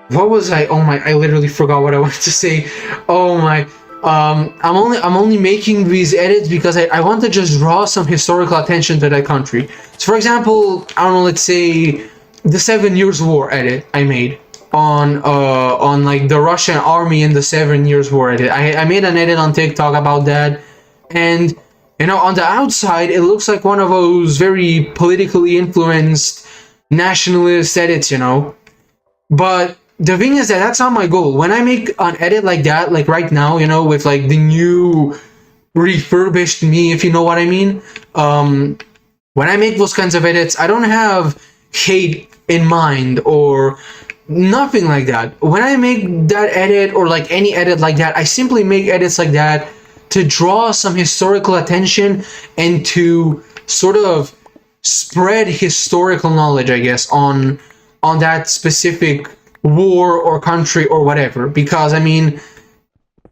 what was I? Oh my! I literally forgot what I wanted to say. Oh my! I'm only making these edits because I want to just draw some historical attention to that country. So, for example, I don't know. Let's say the 7 Years' War edit I made on like the Russian army in the 7 Years' War edit. I made an edit on TikTok about that, and you know, on the outside it looks like one of those very politically influenced nationalist edits, you know, but the thing is that that's not my goal. When I make an edit like that, like right now, you know, with like the new refurbished me, if you know what I mean, When I make those kinds of edits, I don't have hate in mind or nothing like that. When I make that edit or like any edit like that, I simply make edits like that to draw some historical attention and to sort of spread historical knowledge, I guess, on that specific war or country or whatever. Because I mean,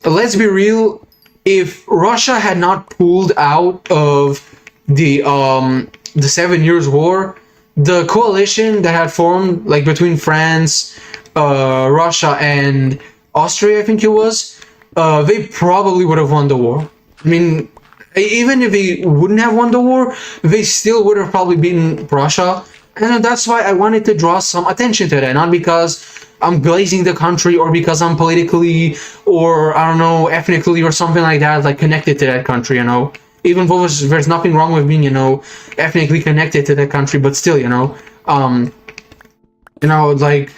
let's be real, if Russia had not pulled out of the 7 Years War, the coalition that had formed like between France, Russia, and Austria, I think it was, they probably would have won the war. I mean, even if they wouldn't have won the war, they still would have probably beaten Russia. And that's why I wanted to draw some attention to that, not because I'm glazing the country or because I'm politically or I don't know, ethnically or something like that, like connected to that country, you know. Even though there's nothing wrong with being, you know, ethnically connected to that country, but still, like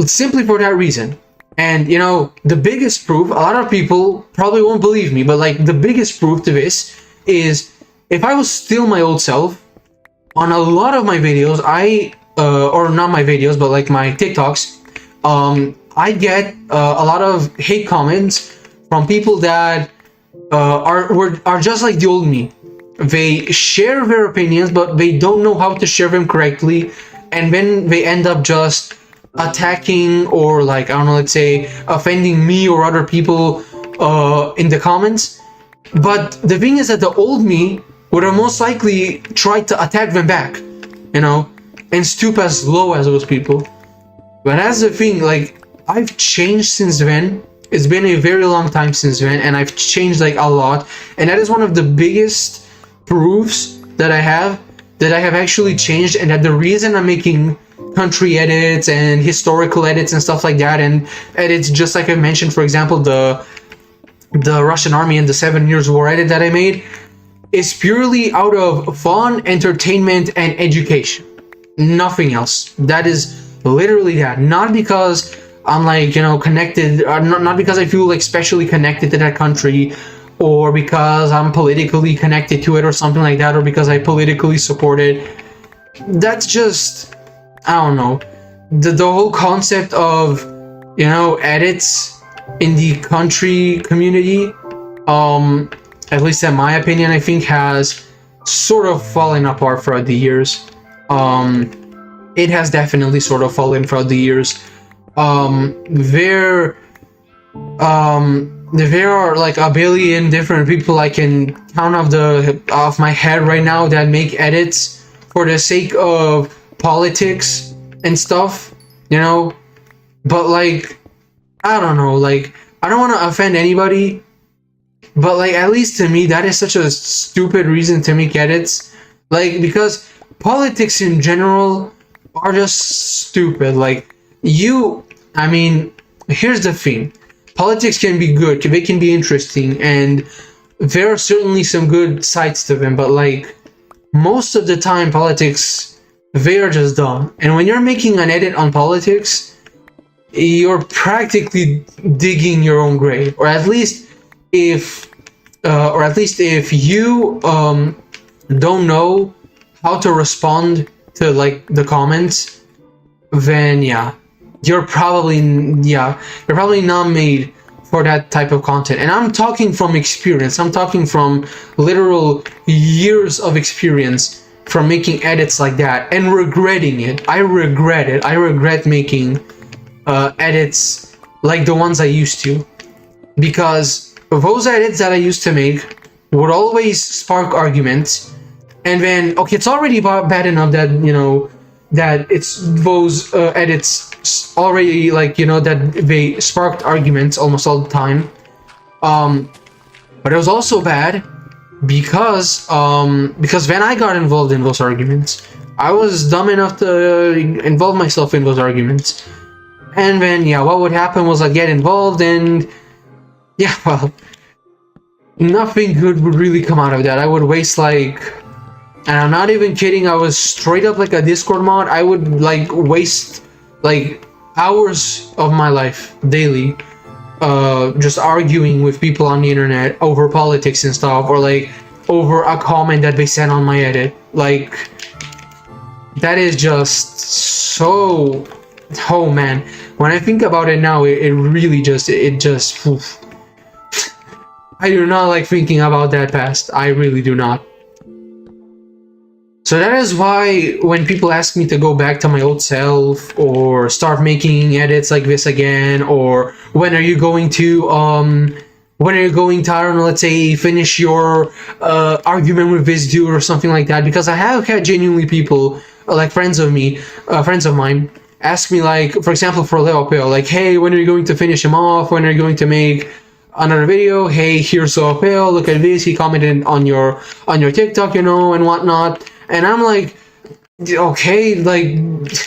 simply for that reason. And the biggest proof, a lot of people probably won't believe me, but like the biggest proof to this is if I was still my old self, on a lot of my videos, or not my videos, but like my TikToks, I get a lot of hate comments from people that are just like the old me. They share their opinions, but they don't know how to share them correctly, and then they end up just attacking or like, I don't know, let's say offending me or other people in the comments. But the thing is that the old me would have most likely tried to attack them back, and stoop as low as those people. But that's the thing, like, I've changed since then. It's been a very long time since then, and I've changed like a lot. And that is one of the biggest proofs that I have actually changed, and that the reason I'm making country edits and historical edits and stuff like that, and edits just like I mentioned, for example, the Russian army and the 7 Years War edit that I made, is purely out of fun, entertainment, and education. Nothing else. That is literally that. Not because I'm like, connected, not because I feel like specially connected to that country, or because I'm politically connected to it or something like that, or because I politically support it. That's just, I don't know. The whole concept of, edits in the country community, at least in my opinion, I think has sort of fallen apart throughout the years. It has definitely sort of fallen throughout the years. There are like a billion different people I can count off my head right now that make edits for the sake of politics and stuff, but like, I don't know, like, I don't want to offend anybody, but like, at least to me, that is such a stupid reason to make edits, like, because politics in general are just stupid. Like, I mean, here's the thing. Politics can be good, they can be interesting, and there are certainly some good sides to them, but like, most of the time, politics, they are just dumb. And when you're making an edit on politics, you're practically digging your own grave. Or at least if you don't know how to respond to like the comments, then you're probably not made for that type of content. And I'm talking from experience. I'm talking from literal years of experience from making edits like that and regretting it. I regret it. I regret making edits like the ones I used to, because those edits that I used to make would always spark arguments. And then, okay, it's already bad enough that, that it's those edits already, like, that they sparked arguments almost all the time. But it was also bad because when I got involved in those arguments, I was dumb enough to involve myself in those arguments. And then, what would happen was I'd get involved and, well, nothing good would really come out of that. I would waste and I'm not even kidding, I was straight up like a Discord mod. I would like waste like hours of my life daily just arguing with people on the internet over politics and stuff, or like over a comment that they sent on my edit. Like, that is just so... Oh man, when I think about it now, it really just, oof. I do not like thinking about that past. I really do not. So that is why when people ask me to go back to my old self or start making edits like this again, or when are you going to I don't know, let's say finish your argument with this dude or something like that, because I have had genuinely people like friends of mine ask me, like, for example, for Leo Pale, like, hey, when are you going to finish him off? When are you going to make another video? Hey, here's Leo Pale, look at this, he commented on your TikTok, you know, and whatnot. And I'm like, okay, like,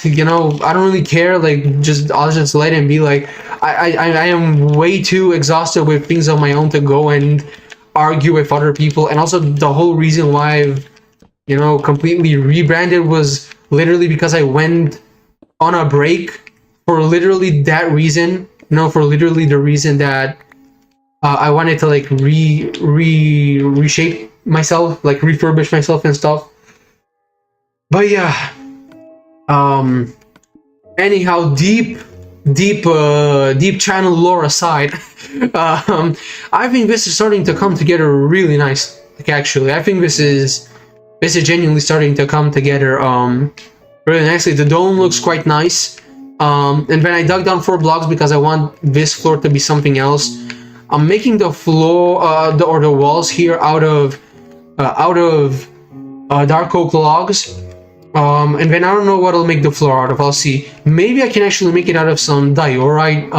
you know, I don't really care, like, I'll just let him be. Like, I am way too exhausted with things of my own to go and argue with other people. And also the whole reason why I've, you know, completely rebranded was literally because I went on a break for literally that reason, you know, for literally the reason that I wanted to, like, reshape myself, like refurbish myself and stuff. But yeah, anyhow, deep channel lore aside, I think this is starting to come together really nice. Like, actually, I think this is genuinely starting to come together really nicely. The dome looks quite nice. And then I dug down 4 blocks because I want this floor to be something else. I'm making the floor, or the walls here out of dark oak logs. And then I don't know what I'll make the floor out of. I'll see. Maybe I can actually make it out of some diorite.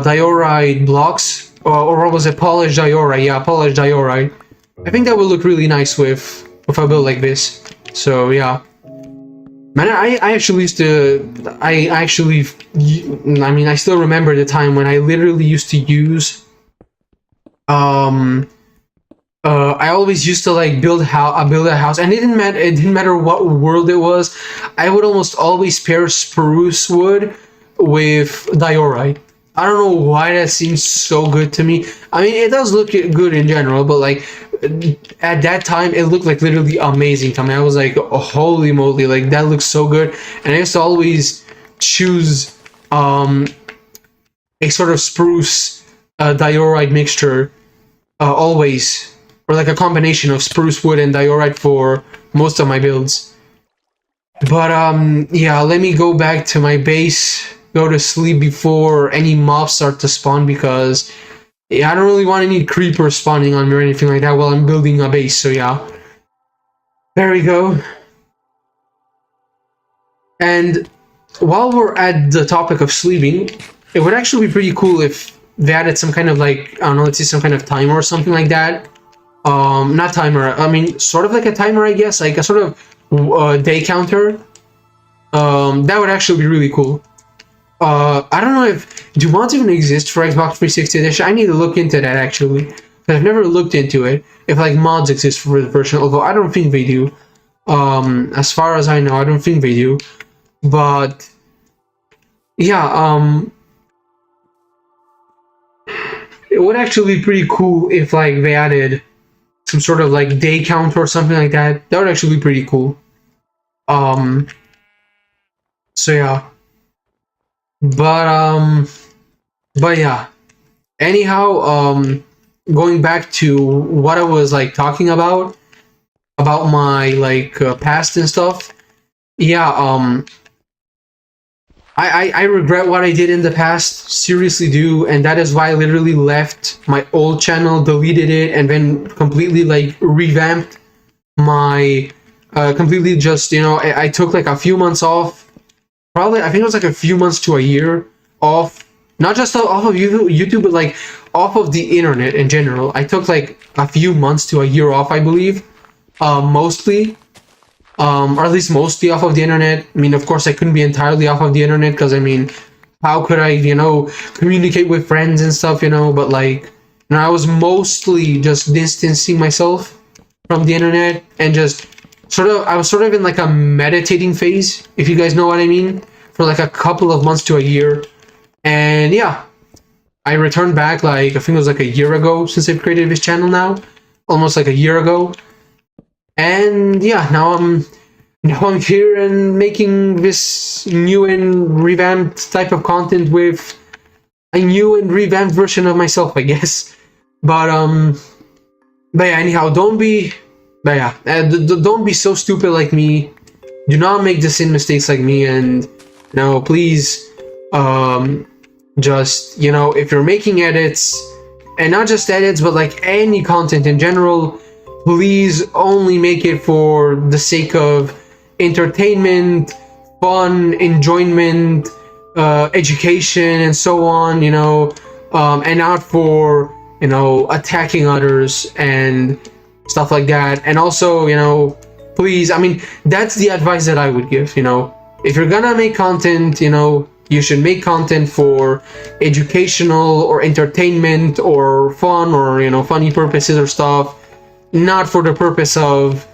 Diorite blocks, or what was it? Polished diorite. Yeah, polished diorite. I think that would look really nice with a build like this. So yeah, man, I actually used to. I mean, I still remember the time when I literally used to use. I always used to, like, build a house, and it didn't matter what world it was. I would almost always pair spruce wood with diorite. I don't know why that seems so good to me. I mean, it does look good in general, but, like, at that time, it looked like literally amazing to me. I was like, oh, holy moly, like, that looks so good. And I used to always choose a sort of spruce diorite mixture, always. Or like a combination of spruce wood and diorite for most of my builds. But yeah, let me go back to my base, go to sleep before any mobs start to spawn, because yeah, I don't really want any creepers spawning on me or anything like that while I'm building a base. So yeah, there we go. And while we're at the topic of sleeping, it would actually be pretty cool if they added some kind of, like, I don't know, let's see, some kind of timer or something like that. Not timer, I mean, sort of like a timer, I guess, like a sort of day counter. That would actually be really cool. I don't know if, do mods even exist for Xbox 360 edition? I need to look into that, actually, because I've never looked into it, if, like, mods exist for the version, although I don't think they do. As far as I know, I don't think they do. But yeah, it would actually be pretty cool if, like, they added some sort of, like, day count or something like that. That would actually be pretty cool. So yeah. But yeah. Anyhow, going back to what I was, like, talking about my, like, past and stuff. Yeah, I regret what I did in the past, seriously do, and that is why I literally left my old channel, deleted it, and then completely, like, revamped my, completely just, you know, I took, like, a few months off, probably, I think it was, like, a few months to a year off, not just off of YouTube, but, like, off of the internet in general. I took, like, a few months to a year off, I believe, mostly. Or at least mostly off of the internet. I mean, of course, I couldn't be entirely off of the internet, because, I mean, how could I, you know, communicate with friends and stuff, you know, but, like, you know, I was mostly just distancing myself from the internet, and just I was sort of in, like, a meditating phase, if you guys know what I mean, for, like, a couple of months to a year. And yeah, I returned back like I think it was like a year ago since I've created this channel now, almost like a year ago, and yeah, now I'm here and making this new and revamped type of content with a new and revamped version of myself, I guess. But but yeah, anyhow, don't be so stupid like me. Do not make the same mistakes like me, and please, just if you're making edits, and not just edits, but like any content in general, please only make it for the sake of entertainment, fun, enjoyment, education, and so on, and not for attacking others and stuff like that. And also, please, I mean, that's the advice that I would give. If you're gonna make content, you should make content for educational or entertainment or fun or funny purposes or stuff, not for the purpose of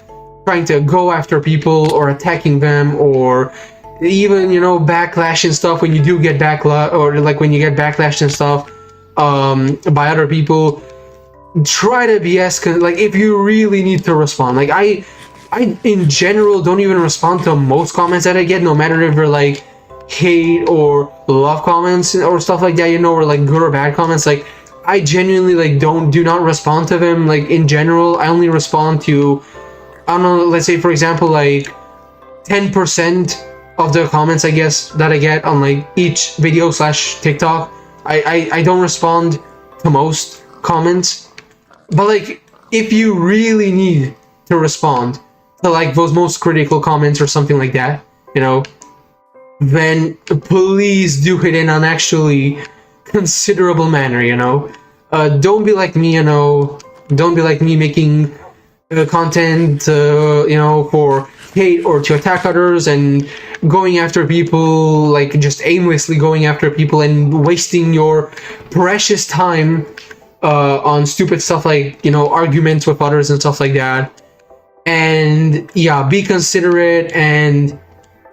trying to go after people or attacking them, or even backlash and stuff. When you do get backlash, or like when you get backlash and stuff by other people, try to be like, if you really need to respond, like I in general don't even respond to most comments that I get, no matter if they're like hate or love comments or stuff like that, or like good or bad comments. Like, I genuinely like do not respond to them. Like, in general, I only respond to, I don't know, let's say for example like 10% of the comments, I guess, that I get on like each video / TikTok. I don't respond to most comments, but like, if you really need to respond to like those most critical comments or something like that, then please do it in an actually considerable manner. Don't be like me. Don't be like me making content for hate or to attack others and going after people, like just aimlessly going after people and wasting your precious time on stupid stuff like arguments with others and stuff like that. And yeah, be considerate. And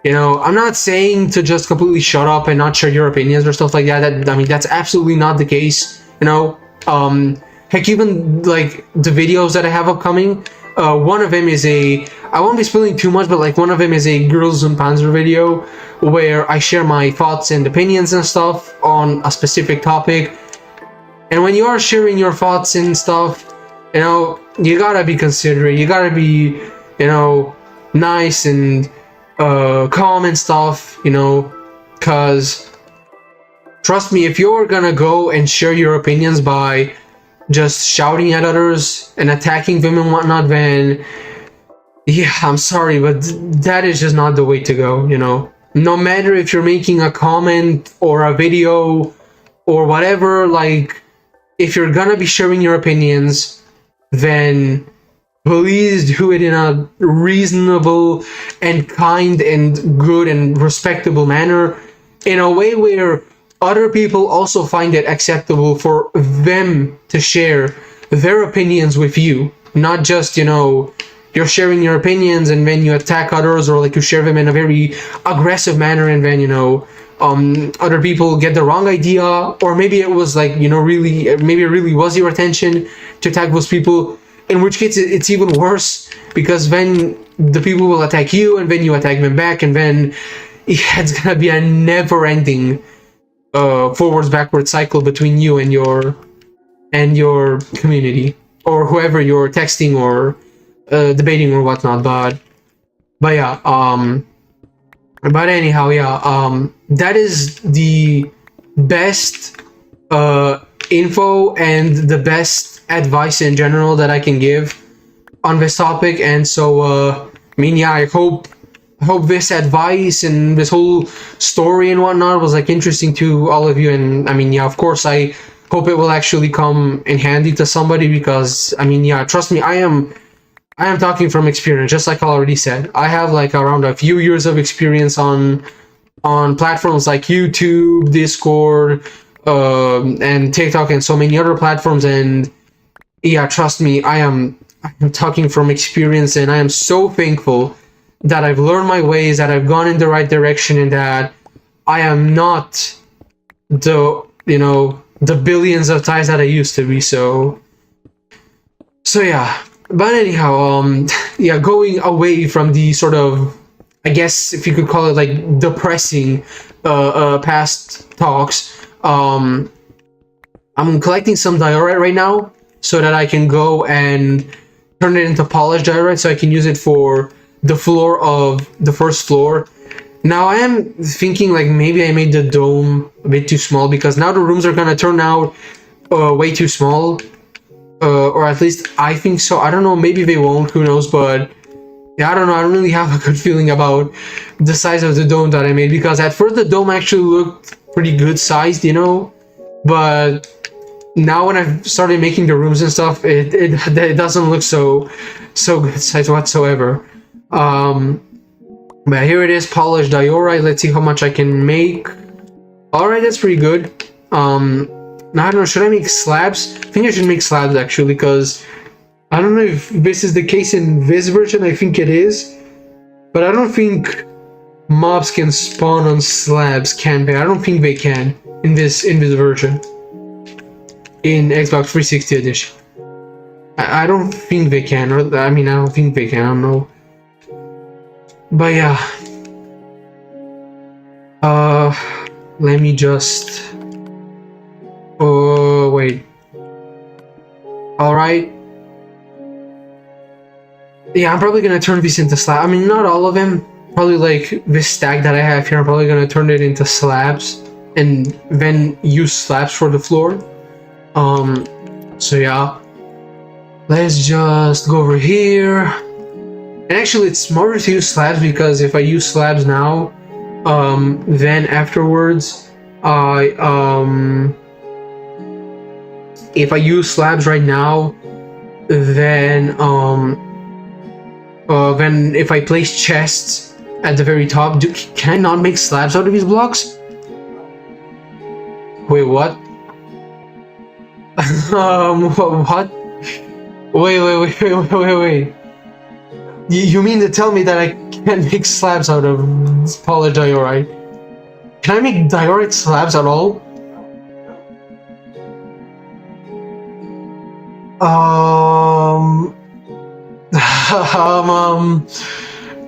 I'm not saying to just completely shut up and not share your opinions or stuff like that. That's absolutely not the case. Heck, even like the videos that I have upcoming, one of them is I won't be spilling too much, but like one of them is a Girls und Panzer video where I share my thoughts and opinions and stuff on a specific topic. And when you are sharing your thoughts and stuff, you gotta be considerate. You gotta be, nice and calm and stuff, because trust me, if you're gonna go and share your opinions by just shouting at others and attacking them and whatnot, then yeah, I'm sorry, but that is just not the way to go. No matter if you're making a comment or a video or whatever, like, if you're gonna be sharing your opinions, then please do it in a reasonable and kind and good and respectable manner, in a way where other people also find it acceptable for them to share their opinions with you. Not just, you're sharing your opinions and then you attack others, or like you share them in a very aggressive manner, and then, other people get the wrong idea, or maybe it was like, maybe it really was your intention to attack those people, in which case it's even worse, because then the people will attack you and then you attack them back, and then it's gonna be a never-ending forwards backwards cycle between you and your community, or whoever you're texting or debating or whatnot. But yeah, but anyhow, yeah, that is the best info and the best advice in general that I can give on this topic. And so yeah, I hope this advice and this whole story and whatnot was like interesting to all of you. And yeah, of course, I hope it will actually come in handy to somebody, because yeah, trust me, I am talking from experience. Just like I already said, I have like around a few years of experience on platforms like YouTube, Discord, and TikTok, and so many other platforms. And yeah, trust me, I'm talking from experience, and I am so thankful that I've learned my ways, that I've gone in the right direction, and that I am not the the billions of times that I used to be. So yeah. But anyhow, yeah, going away from the sort of, I guess if you could call it like depressing past talks, I'm collecting some diorite right now so that I can go and turn it into polished diorite so I can use it for the floor of the first floor. Now I am thinking like maybe I made the dome a bit too small, because now the rooms are gonna turn out way too small. Or at least I think so. I don't know, maybe they won't, who knows, but yeah, I don't know. I don't really have a good feeling about the size of the dome that I made, because at first the dome actually looked pretty good sized, you know, but now when I've started making the rooms and stuff, it doesn't look so good size whatsoever. But here it is, polished diorite. Let's see how much I can make. Alright, that's pretty good. Now I don't know, should I make slabs? I think I should make slabs actually, because I don't know if this is the case in this version. I think it is, but I don't think mobs can spawn on slabs, can they? I don't think they can in this version, in Xbox 360 edition. I don't think they can, or I mean, I don't think they can. I don't know, but yeah. Let me just. Oh wait. All right. Yeah, I'm probably gonna turn these into slabs. I mean, not all of them. Probably like this stack that I have here, I'm probably gonna turn it into slabs and then use slabs for the floor. So yeah. Let's just go over here. And actually, it's smarter to use slabs, because if I use slabs now, then afterwards, if I use slabs right now, then if I place chests at the very top, can I not make slabs out of these blocks? Wait, what? What? Wait. You mean to tell me that I can't make slabs out of polished diorite? Can I make diorite slabs at all?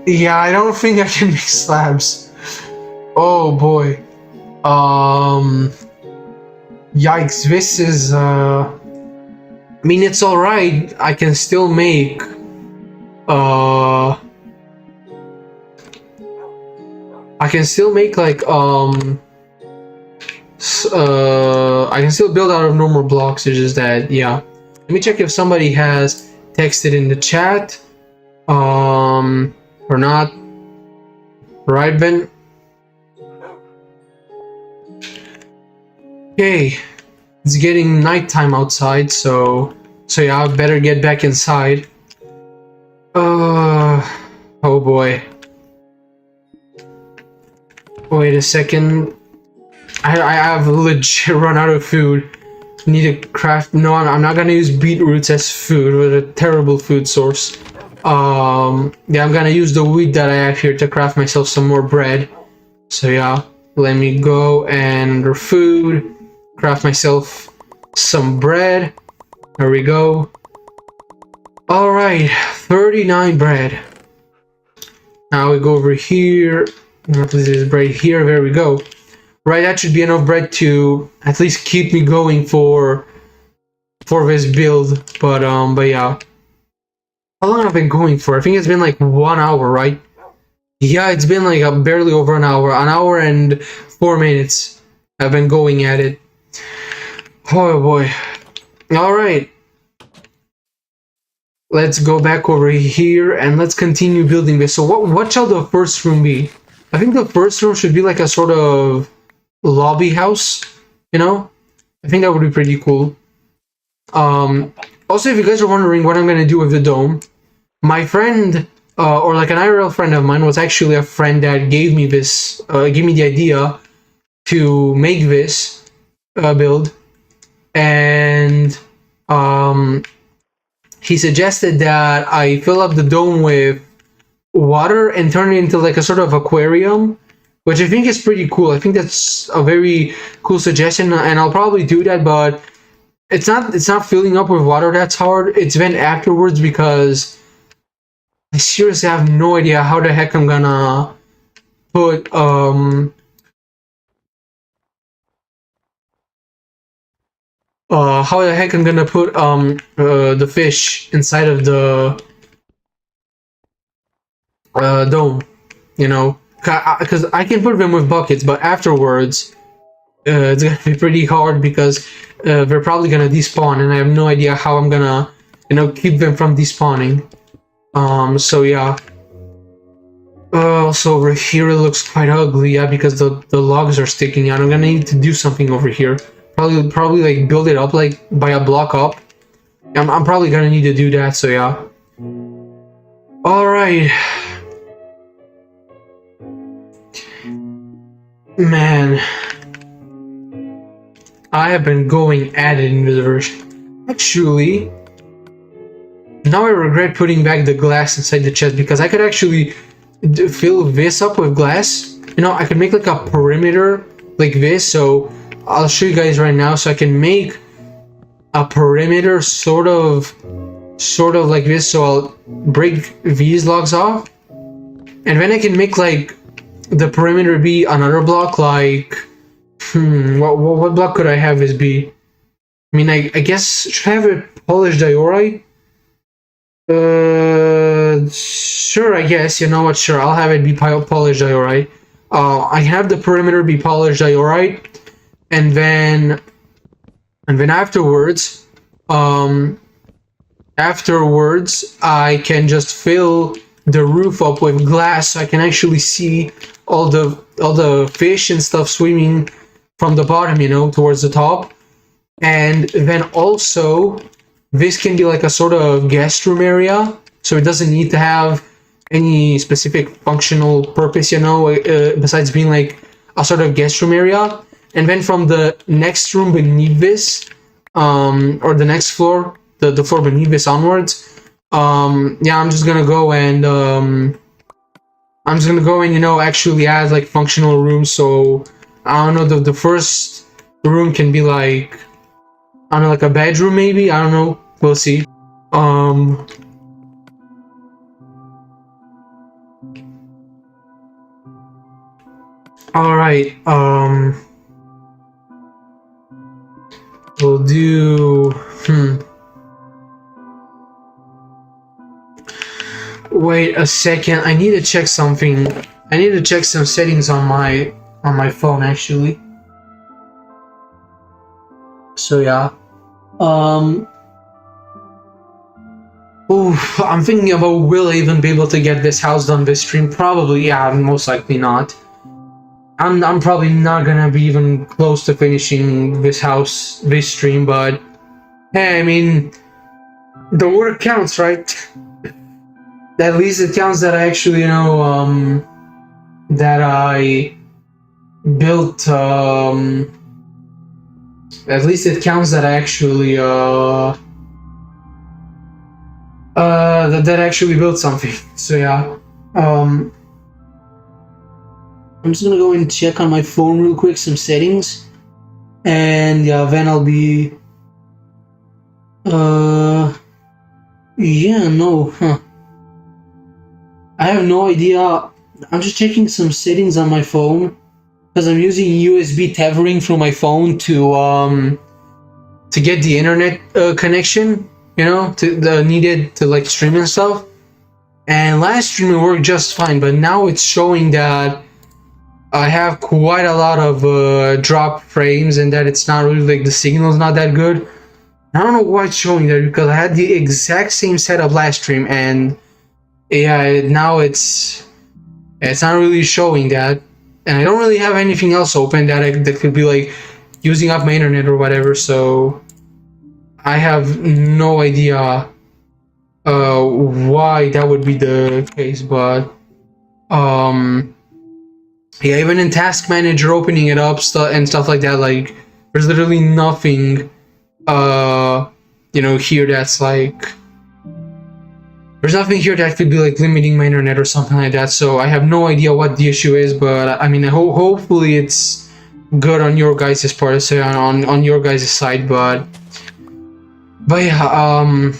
Yeah, I don't think I can make slabs. Oh boy. Yikes, this is, I mean, it's alright. I can still make, I can still make like, I can still build out of normal blocks. It's just that, yeah. Let me check if somebody has texted in the chat, or not. Right, Ben? Okay, it's getting nighttime outside, so yeah, I better get back inside. Oh boy. Wait a second. I have legit run out of food. Need to craft. No, I'm not gonna use beetroots as food. What a terrible food source. Yeah, I'm gonna use the wheat that I have here to craft myself some more bread. So yeah, let me go and food. Craft myself some bread. There we go. Alright, 39 bread. Now we go over here. This is bread here. There we go. Right, that should be enough bread to at least keep me going for this build. But yeah. How long have I been going for? I think it's been like 1 hour, right? Yeah, it's been like barely over an hour. An hour and 4 minutes I've been going at it. Oh boy. Alright. Let's go back over here and let's continue building this. So what shall the first room be? I think the first room should be like a sort of lobby house, you know? I think that would be pretty cool. Also, if you guys are wondering what I'm gonna do with the dome, my friend, or like an IRL friend of mine, was actually a friend that gave me this, gave me the idea to make this build, and he suggested that I fill up the dome with water and turn it into like a sort of aquarium, which I think is pretty cool. I think that's a very cool suggestion, and I'll probably do that. But it's not filling up with water that's hard. It's vent afterwards because I seriously have no idea how the heck I'm gonna put how the heck I'm gonna put the fish inside of the dome, you know, because I can put them with buckets, but afterwards it's gonna be pretty hard because they're probably gonna despawn, and I have no idea how I'm gonna, keep them from despawning. So yeah. Also over here it looks quite ugly, yeah, because the logs are sticking out. I'm gonna need to do something over here. Probably like build it up like by a block up. I'm probably gonna need to do that, so yeah. Alright. Man. I have been going at it in this version. Actually, now I regret putting back the glass inside the chest because I could actually fill this up with glass. I could make like a perimeter like this, so I'll show you guys right now. So I can make a perimeter sort of like this, so I'll break these logs off, and then I can make like the perimeter be another block, like what block could I have this be? I mean, I guess, should I have it polished diorite? Sure, I guess. You know what? Sure, I'll have it be polished diorite. I have the perimeter be polished diorite, and then afterwards, I can just fill the roof up with glass, so I can actually see all the fish and stuff swimming from the bottom, towards the top. And then also, this can be like a sort of guest room area, so it doesn't need to have any specific functional purpose, besides being like a sort of guest room area. And then from the next room beneath this, or the next floor, the floor beneath this onwards, yeah, I'm just gonna go and actually add like functional rooms. So I don't know, the first room can be like, I don't know, like a bedroom maybe. I don't know. We'll see. All right. We'll do. Wait a second. I need to check something. I need to check some settings on my phone actually. So yeah. Oof, I'm thinking about, will I even be able to get this house done this stream? Probably, yeah, most likely not. I'm probably not gonna be even close to finishing this house this stream, but hey, I mean, the work counts, right? At least it counts that I actually, that I built, at least it counts that I actually, that actually built something. So yeah, I'm just gonna go and check on my phone real quick some settings, and yeah, then I'll be, yeah, no, I have no idea. I'm just checking some settings on my phone because I'm using USB tethering through my phone to get the internet connection, needed to like stream and stuff. And last stream it worked just fine, but now it's showing that I have quite a lot of drop frames, and that it's not really like the signal's not that good. I don't know why it's showing that, because I had the exact same setup last stream, and yeah, now it's not really showing that, and I don't really have anything else open that could be like using up my internet or whatever. So I have no idea why that would be the case, but yeah, even in Task Manager, opening it up and stuff like that, like there's literally nothing here that's like There's nothing here that could be like limiting my internet or something like that, so I have no idea what the issue is, but I mean, hopefully it's good on your guys' part, so on your guys' side, but yeah,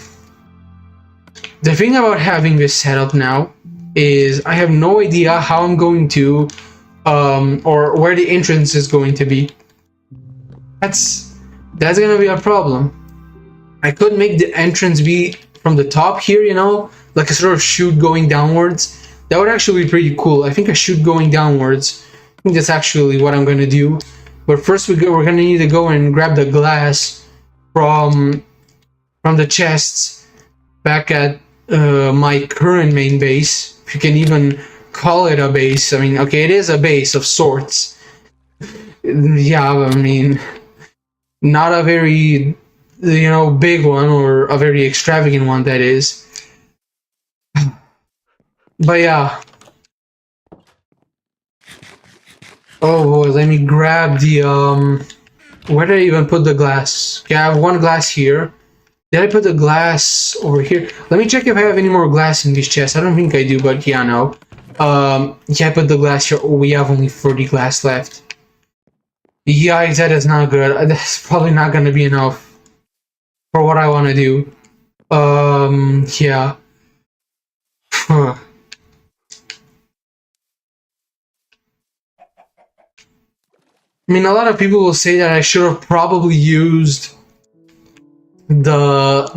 the thing about having this setup now is I have no idea how I'm going to, or where the entrance is going to be. That's gonna be a problem. I could make the entrance be from the top here, you know, like a sort of chute going downwards. That would actually be pretty cool. I think a chute going downwards. I think that's actually what I'm gonna do. But first we're gonna need to go and grab the glass from the chests back at my current main base, if you can even call it a base. I mean, okay, it is a base of sorts. Yeah, I mean, not a very, you know, big one or a very extravagant one, that is. But yeah. Oh boy, let me grab the where did I even put the glass? Okay, I have one glass here. Did I put the glass over here? Let me check if I have any more glass in these chests. I don't think I do, but yeah, no. Yeah, I put the glass here. Oh, we have only 40 glass left. Yeah, that is not good. That's probably not gonna be enough for what I want to do. Yeah. Huh. I mean, a lot of people will say that I should have probably used the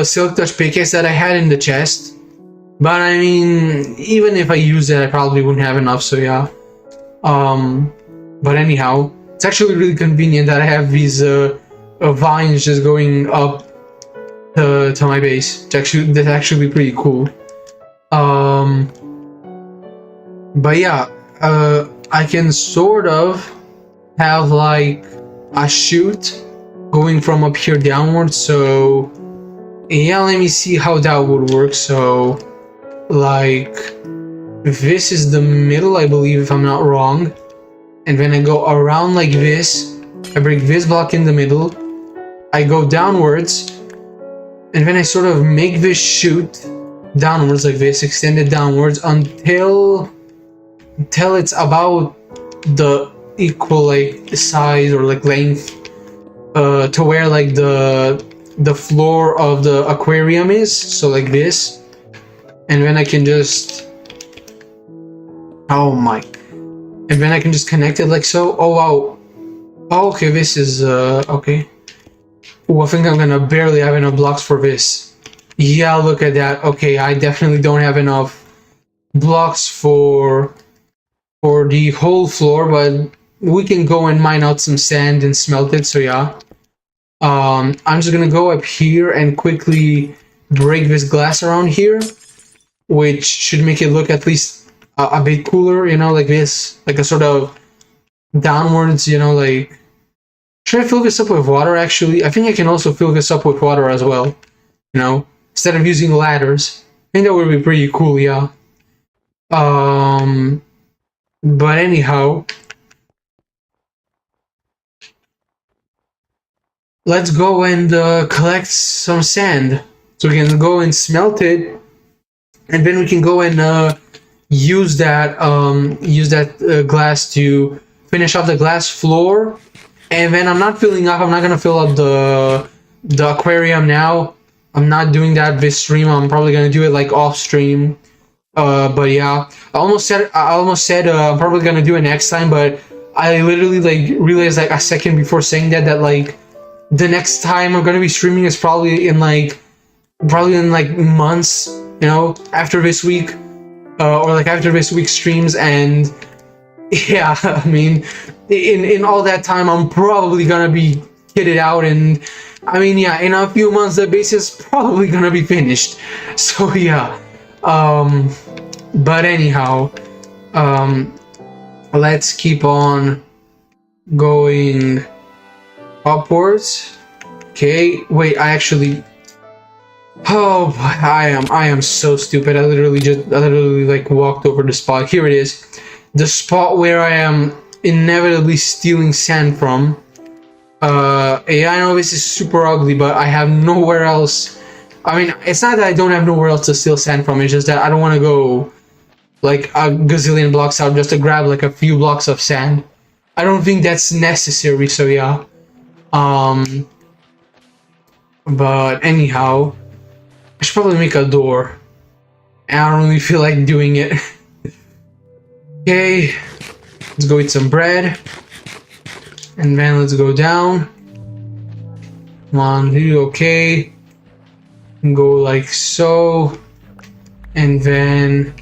silk touch pickaxe that I had in the chest, but I mean, even if I used it, I probably wouldn't have enough. So yeah. But anyhow, it's actually really convenient that I have these vines just going up to my base. That's actually pretty cool. But yeah, I can sort of have like a chute going from up here downwards. So yeah, let me see how that would work. So like this is the middle, I believe, if I'm not wrong, and then I go around like this. I break this block in the middle, I go downwards, and then I sort of make this chute downwards like this, extend it downwards until it's about the equal like size or like length to where like the floor of the aquarium is, so like this, and then I can just, oh my, and then I can just connect it like so. Oh wow. Oh, okay, this is okay. Oh, I think I'm gonna barely have enough blocks for this. Yeah, look at that. Okay, I definitely don't have enough blocks for the whole floor, but we can go and mine out some sand and smelt it. So yeah, I'm just gonna go up here and quickly break this glass around here, which should make it look at least a bit cooler, you know, like this, like a sort of downwards, you know, like, should I fill this up with water? Actually, I think I can also fill this up with water as well, you know, instead of using ladders. I think that would be pretty cool. Yeah. But anyhow, let's go and collect some sand so we can go and smelt it, and then we can go and use that glass to finish off the glass floor. And then I'm not gonna fill up the aquarium now. I'm not doing that this stream. I'm probably gonna do it like off stream. But yeah, I almost said I'm probably gonna do it next time, but I literally like realized like a second before saying that like the next time I'm gonna be streaming is probably in like months, you know, after this week, or like after this week's streams. And yeah, I mean, in all that time, I'm probably gonna be kitted out, and I mean, yeah, in a few months the base is probably gonna be finished. So yeah. But anyhow, let's keep on going upwards. Okay, wait, I actually, oh, I am so stupid. I literally like walked over the spot. Here it is, the spot where I am inevitably stealing sand from. Yeah, I know this is super ugly, but I have nowhere else. I mean, it's not that I don't have nowhere else to steal sand from. It's just that I don't want to go like a gazillion blocks out just to grab like a few blocks of sand. I don't think that's necessary. So yeah. Um. But anyhow, I should probably make a door. I don't really feel like doing it. Okay, let's go eat some bread. And then let's go down. 1, 2, okay. Go like so. And then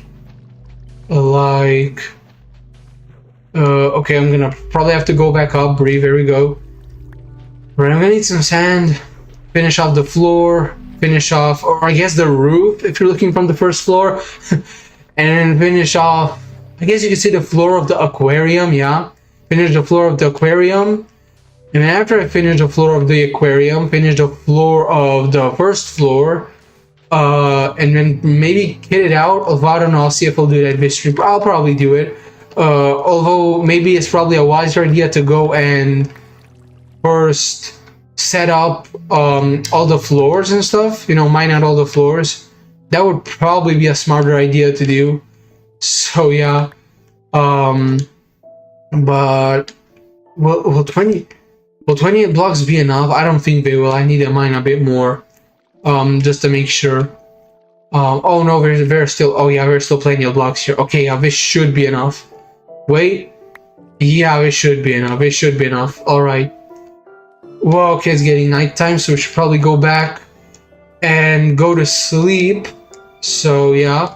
like okay, I'm gonna probably have to go back up, breathe, there we go. Right, I'm gonna need some sand, finish off the floor, finish off, or I guess the roof if you're looking from the first floor. And then finish off, I guess you could say the floor of the aquarium, yeah. Finish the floor of the aquarium. And then after I finish the floor of the aquarium, finish the floor of the first floor, and then maybe kit it out. Although I don't know, I'll see if I'll do that this trip. I'll probably do it. Although maybe it's probably a wiser idea to go and first set up all the floors and stuff. You know, mine out all the floors. That would probably be a smarter idea to do. So yeah. But will 28 blocks be enough? I don't think they will. I need to mine a bit more. Just to make sure. Oh no, there's still, oh yeah, there's still plenty of blocks here. Okay, yeah, this should be enough. Wait. Yeah, it should be enough. It should be enough. Alright. Well, okay, it's getting nighttime, so we should probably go back and go to sleep. So yeah.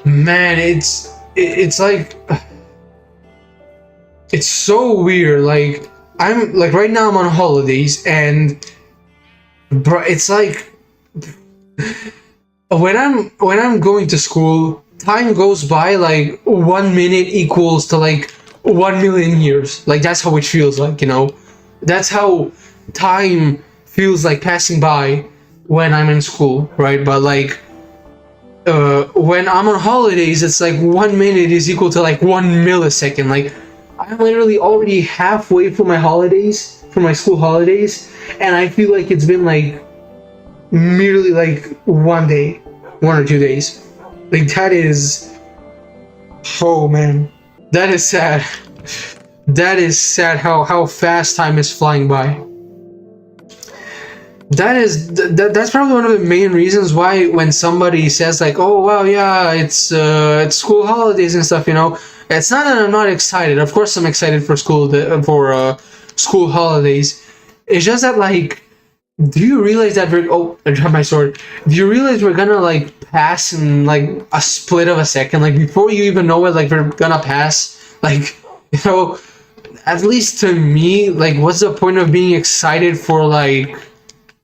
Man, it's like, it's so weird. Like, I'm like, right now I'm on holidays, and bro, it's like when I'm going to school, time goes by like 1 minute equals to like 1 million years. Like, that's how it feels like, you know. That's how time feels like passing by when I'm in school, right? But like when I'm on holidays, it's like 1 minute is equal to like 1 millisecond. Like, I'm literally already halfway through my holidays, for my school holidays, and I feel like it's been like merely like 1 day, 1 or 2 days. Like, that is, oh man, that is sad. That is sad how fast time is flying by. That's probably one of the main reasons why when somebody says like, oh wow, yeah, it's school holidays and stuff, you know, it's not that I'm not excited. Of course I'm excited for school school holidays. It's just that, like, do you realize that we're, oh, I dropped my sword. Do you realize we're gonna like pass in like a split of a second? Like, before you even know it, like, we're gonna pass. Like, you know, at least to me, like, what's the point of being excited for, like,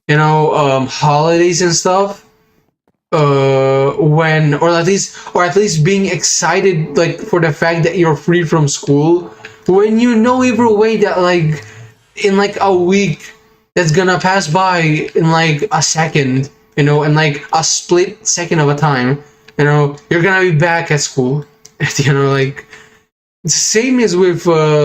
you know, holidays and stuff, when, or at least being excited, like, for the fact that you're free from school, when you know either way that, like, in like a week, that's gonna pass by in like a second, you know, in like a split second of a time, you know, you're gonna be back at school. You know, like, same as with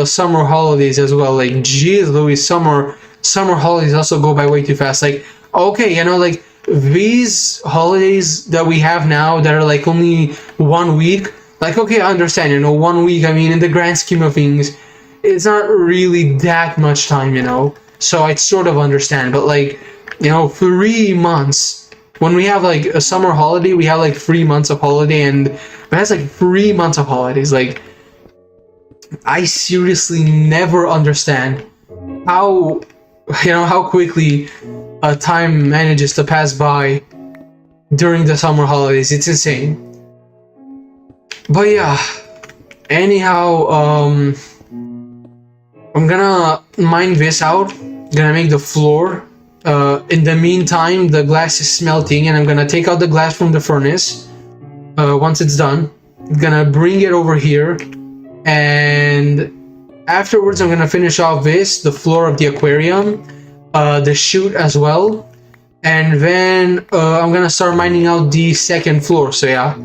summer holidays as well. Like, geez Louis, summer holidays also go by way too fast. Like, okay, you know, like, these holidays that we have now that are like only 1 week, like, okay, I understand, you know, 1 week, I mean, in the grand scheme of things, it's not really that much time, you know, so I sort of understand. But like, you know, 3 months, when we have like a summer holiday, we have like 3 months of holiday, and that's like 3 months of holidays. Like, I seriously never understand how, you know, how quickly time manages to pass by during the summer holidays. It's insane. But yeah, anyhow, I'm gonna mine this out, gonna make the floor. In the meantime, the glass is smelting, and I'm gonna take out the glass from the furnace. Once it's done, I'm gonna bring it over here, and afterwards I'm gonna finish off the floor of the aquarium, the chute as well, and then I'm gonna start mining out the second floor. So yeah,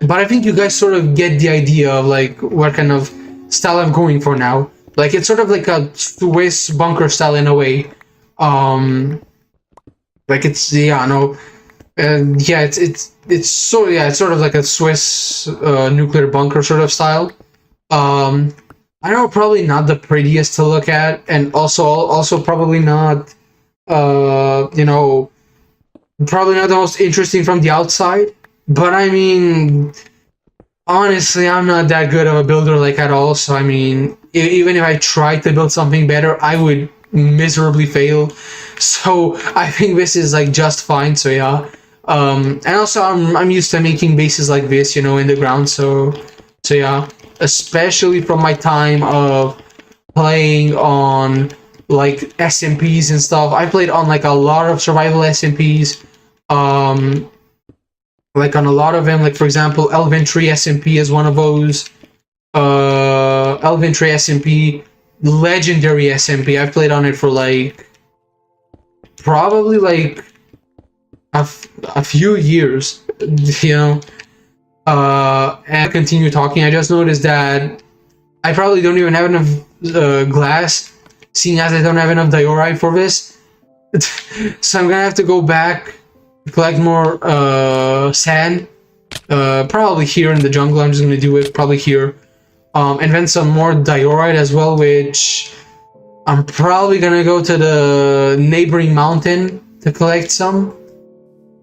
but I think you guys sort of get the idea of like what kind of style I'm going for now. Like it's sort of like a Swiss bunker style in a way. Um, like it's yeah, no, and yeah, it's sort of like a Swiss nuclear bunker sort of style. Um, I know probably not the prettiest to look at, and also probably not you know, probably not the most interesting from the outside. But I mean, honestly, I'm not that good of a builder like at all. So I mean, even if I tried to build something better, I would miserably fail. So I think this is like just fine. So yeah. And also I'm used to making bases like this, you know, in the ground. So yeah, especially from my time of playing on like SMPs and stuff. I played on like a lot of survival SMPs. Um, like on a lot of them, like for example, Elventry SMP is one of those. Elventry SMP, legendary SMP. I've played on it for like probably like a few years, you know. And I continue talking. I just noticed that I probably don't even have enough glass, seeing as I don't have enough diorite for this. So I'm gonna have to go back, collect more sand. Probably here in the jungle. I'm just gonna do it probably here. And then some more diorite as well, which I'm probably gonna go to the neighboring mountain to collect some.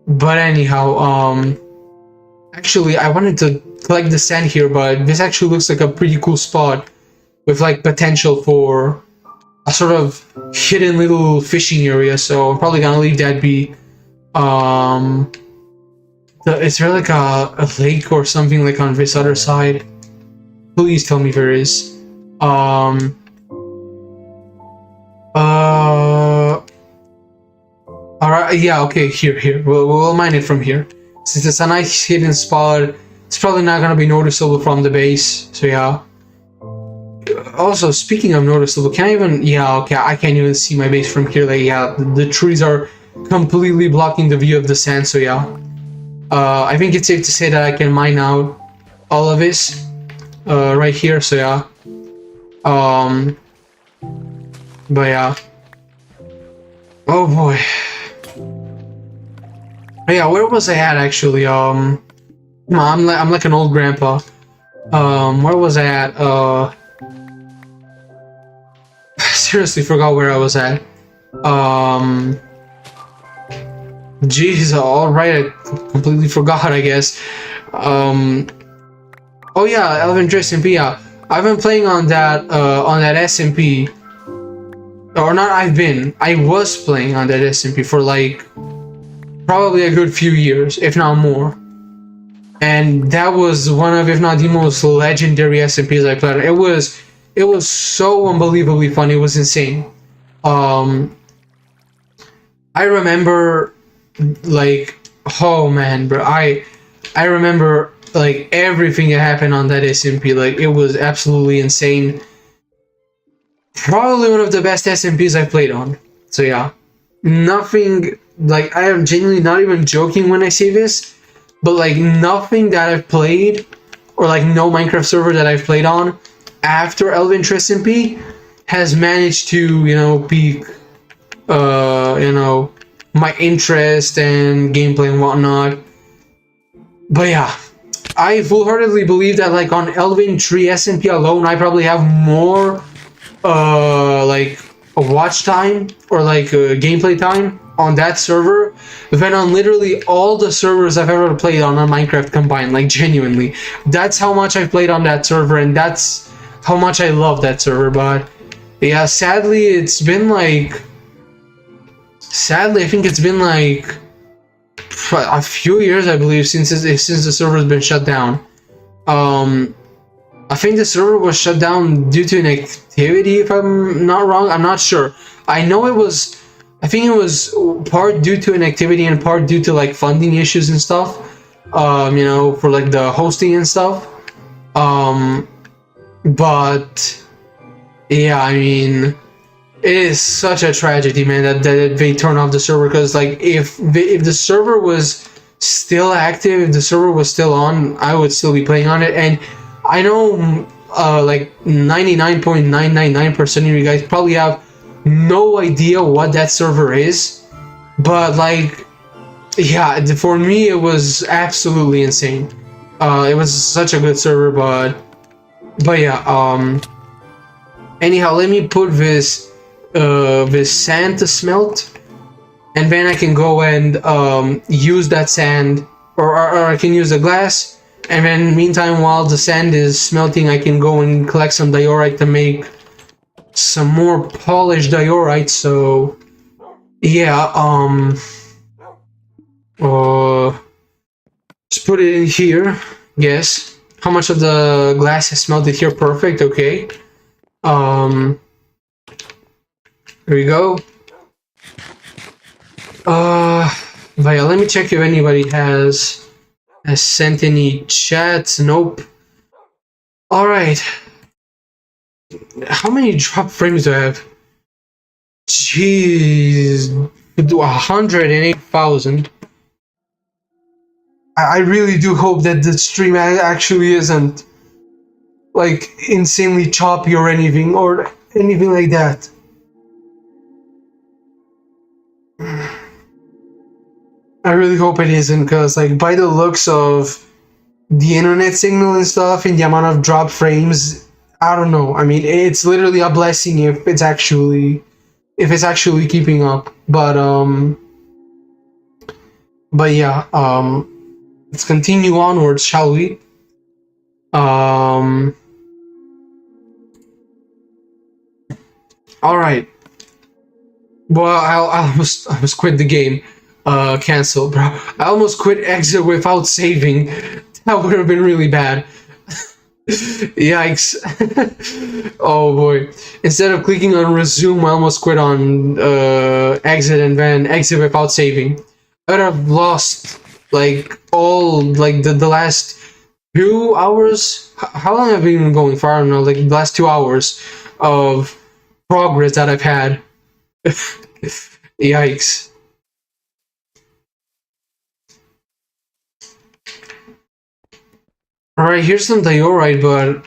But anyhow, actually I wanted to collect the sand here, but this actually looks like a pretty cool spot with like potential for a sort of hidden little fishing area. So I'm probably gonna leave that be. Is there like a lake or something like on this other side? Please tell me there is. Alright, yeah, okay, here. We'll mine it from here. Since it's a nice hidden spot, it's probably not gonna be noticeable from the base, so yeah. Also, speaking of noticeable, can I even... Yeah, okay, I can't even see my base from here, like, yeah, the trees are completely blocking the view of the sand, so yeah. I think it's safe to say that I can mine out all of this, right here, so yeah. But yeah. Oh boy. Yeah, where was I at actually? I'm like an old grandpa. Where was I at? Seriously forgot where I was at. Jeez, alright, I completely forgot, I guess. Oh yeah, Elven SMP, yeah. I've been playing on that SMP. Or not I was playing on that SMP for like probably a good few years, if not more. And that was one of, if not the most legendary SMPs I played. It was so unbelievably fun. It was insane. I remember, like, oh man, bro, I remember like everything that happened on that SMP. Like, it was absolutely insane. Probably one of the best SMPs I played on. So yeah, nothing, like, I am genuinely not even joking when I say this, but like nothing that I've played, or like no Minecraft server that I've played on after Elventry SMP has managed to, you know, pique you know, my interest and gameplay and whatnot. But yeah, I full-heartedly believe that like on Elventry SMP alone, I probably have more like a watch time or like gameplay time on that server than on literally all the servers I've ever played on Minecraft combined. Like, genuinely, that's how much I've played on that server, and that's how much I love that server. But yeah, sadly it's been like, I think it's been like a few years, I believe, since the server's been shut down. I think the server was shut down due to an activity, if I'm not wrong. I'm not sure. I know it was, I think it was part due to an activity and part due to like funding issues and stuff. You know, for like the hosting and stuff. But yeah, I mean, it is such a tragedy, man, that they turn off the server, because like if the server was still active, if the server was still on, I would still be playing on it. And I know like 99.999% of you guys probably have no idea what that server is, but like, yeah, for me it was absolutely insane. It was such a good server, but yeah. Anyhow, let me put this sand to smelt, and then I can go and use that sand, or I can use the glass, and then meantime while the sand is smelting, I can go and collect some diorite to make some more polished diorite. So yeah, just put it in here. Yes, how much of the glass is smelted here? Perfect. Okay, here we go. But yeah, let me check if anybody has sent any chats. Nope. All right. How many drop frames do I have? Jeez, 108,000. I really do hope that the stream actually isn't like insanely choppy or anything like that. I really hope it isn't, because like by the looks of the internet signal and stuff and the amount of drop frames, I don't know. I mean, it's literally a blessing if it's actually keeping up. But yeah, let's continue onwards, shall we? All right. Well, I almost quit the game. Cancel, bro. I almost quit exit without saving. That would have been really bad. Yikes. Oh boy. Instead of clicking on resume, I almost quit on exit and then exit without saving. I would have lost like all like the last 2 hours. How long have I been going for? I don't know, like the last 2 hours of progress that I've had. Yikes. Alright, here's some diorite, but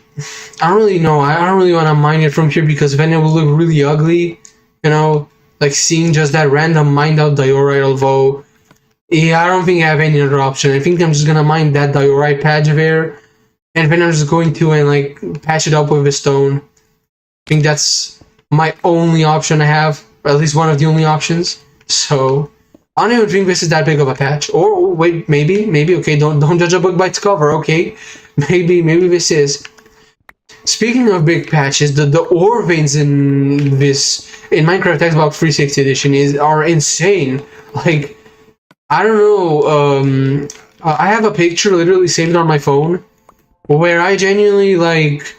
I don't really know. I don't really want to mine it from here because then it will look really ugly. You know, like seeing just that random mined out diorite, although, yeah, I don't think I have any other option. I think I'm just gonna mine that diorite patch there, and then I'm just going to and like patch it up with a stone. I think that's my only option I have, or at least one of the only options. So I don't even think this is that big of a patch. Or wait, maybe. Okay, don't judge a book by its cover. Okay, maybe this is. Speaking of big patches, the ore veins in Minecraft Xbox 360 edition are insane. Like, I don't know. I have a picture literally saved on my phone where I genuinely like.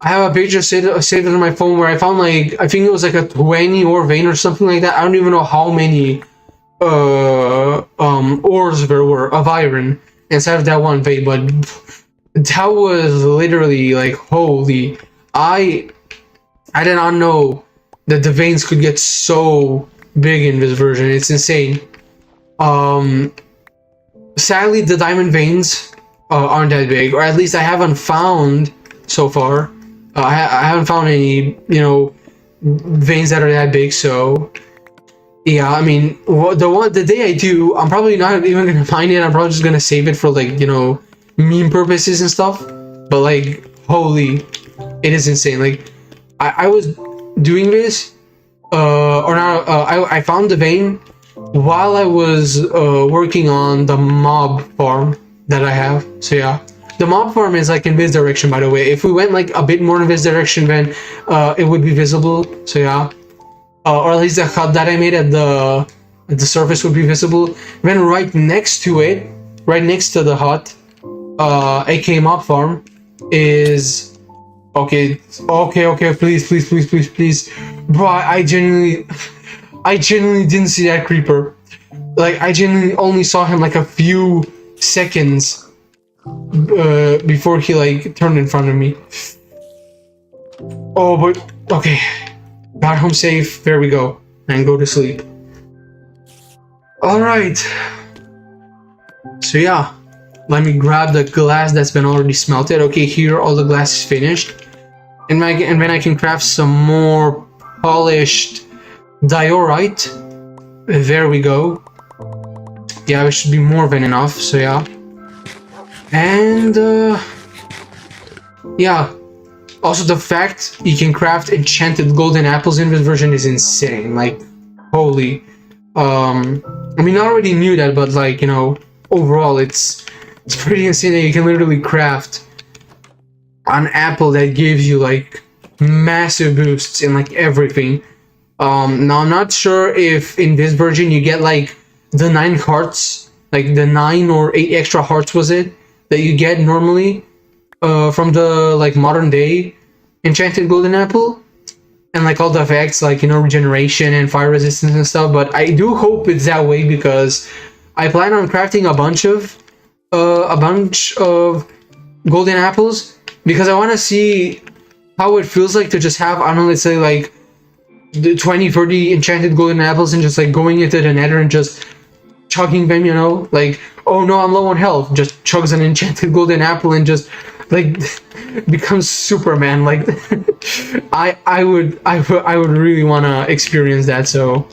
I have a picture saved on my phone where I found like, I think it was like a 20 ore vein or something like that. I don't even know how many ores there were of iron inside of that one vein, but that was literally like, holy. I did not know that the veins could get so big in this version. It's insane. Sadly, the diamond veins aren't that big, or at least I haven't found so far. I haven't found any, veins that are that big. So, yeah, I mean, the day I do, I'm probably not even gonna find it. I'm probably just gonna save it for like, meme purposes and stuff. But like, holy, it is insane. Like, I was doing this, I found the vein while I was working on the mob farm that I have. So yeah. The mob farm is like in this direction, by the way. If we went like a bit more in this direction, then it would be visible. So yeah, or at least the hut that I made at the surface would be visible. Then right next to it, right next to the hut, aka mob farm, is okay. Please, bro. I genuinely didn't see that creeper. Like I genuinely only saw him like a few seconds before he like turned in front of me. Oh, but okay, got home safe. There we go, and go to sleep. All right, So yeah, let me grab the glass that's been already smelted. Okay, here all the glass is finished, and then I can craft some more polished diorite. There we go. Yeah, it should be more than enough. So yeah, and yeah. Also, the fact you can craft enchanted golden apples in this version is insane. Like, holy. I mean, I already knew that, but like, you know, overall, it's pretty insane that you can literally craft an apple that gives you like massive boosts in like everything. Now I'm not sure if in this version you get like the 9 hearts, like the 9 or 8 extra hearts was it that you get normally from the like modern day enchanted golden apple, and like all the effects like, you know, regeneration and fire resistance and stuff. But I do hope it's that way because I plan on crafting a bunch of golden apples because I want to see how it feels like to just have, I don't know, let's say like the 20-30 enchanted golden apples and just like going into the nether and just chugging them, you know, like, oh no, I'm low on health, just chugs an enchanted golden apple and just like becomes Superman. Like I would really want to experience that. So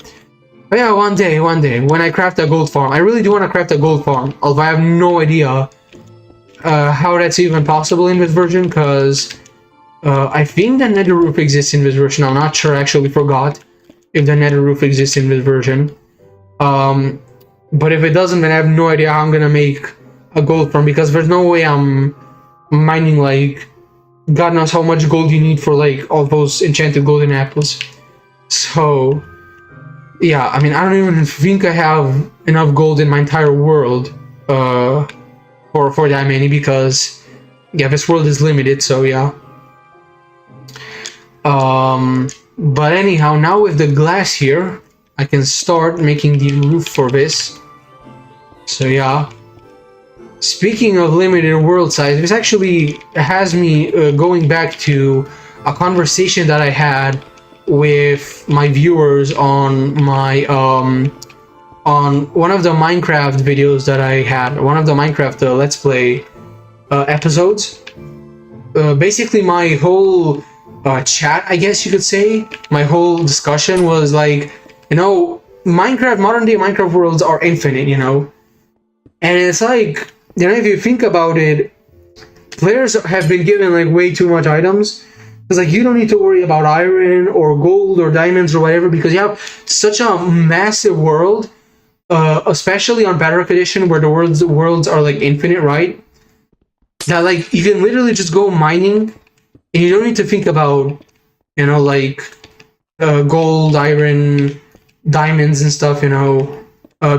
but yeah, one day when I craft a gold farm, I really do want to craft a gold farm, although I have no idea how that's even possible in this version, because I think the nether roof exists in this version. I'm not sure, I actually forgot if the nether roof exists in this version. But if it doesn't, then I have no idea how I'm gonna make a gold farm, because there's no way I'm mining like God knows how much gold you need for like all those enchanted golden apples. So yeah, I mean, I don't even think I have enough gold in my entire world for that many, because yeah, this world is limited. So yeah. But anyhow, now with the glass here, I can start making the roof for this. So yeah. Speaking of limited world size, this actually has me going back to a conversation that I had with my viewers on my on one of the Minecraft videos that I had, one of the Minecraft Let's Play episodes. Basically, my whole chat, I guess you could say, my whole discussion was like, you know, Minecraft, modern day Minecraft worlds are infinite, you know, and it's like, you know, if you think about it, players have been given like way too much items. It's like you don't need to worry about iron or gold or diamonds or whatever, because you have such a massive world, especially on Bedrock Edition, where the worlds are like infinite, right? That like you can literally just go mining, and you don't need to think about, you know, like gold, iron, diamonds and stuff, you know,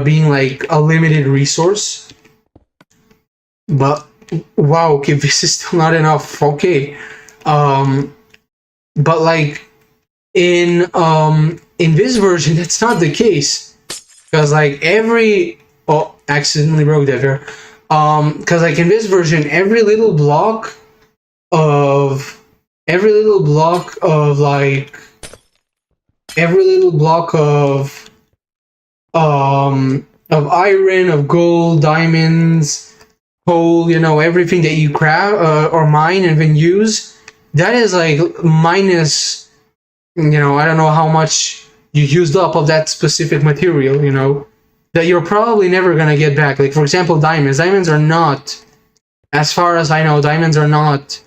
being like a limited resource. But wow, okay, this is still not enough. Okay, but like in this version, that's not the case, because like accidentally broke that there. Because like in this version, every little block of iron, of gold, diamonds, coal, you know, everything that you craft or mine and then use, that is like minus, you know, I don't know how much you used up of that specific material, you know, that you're probably never gonna get back. Like for example, diamonds are not, as far as I know, diamonds are not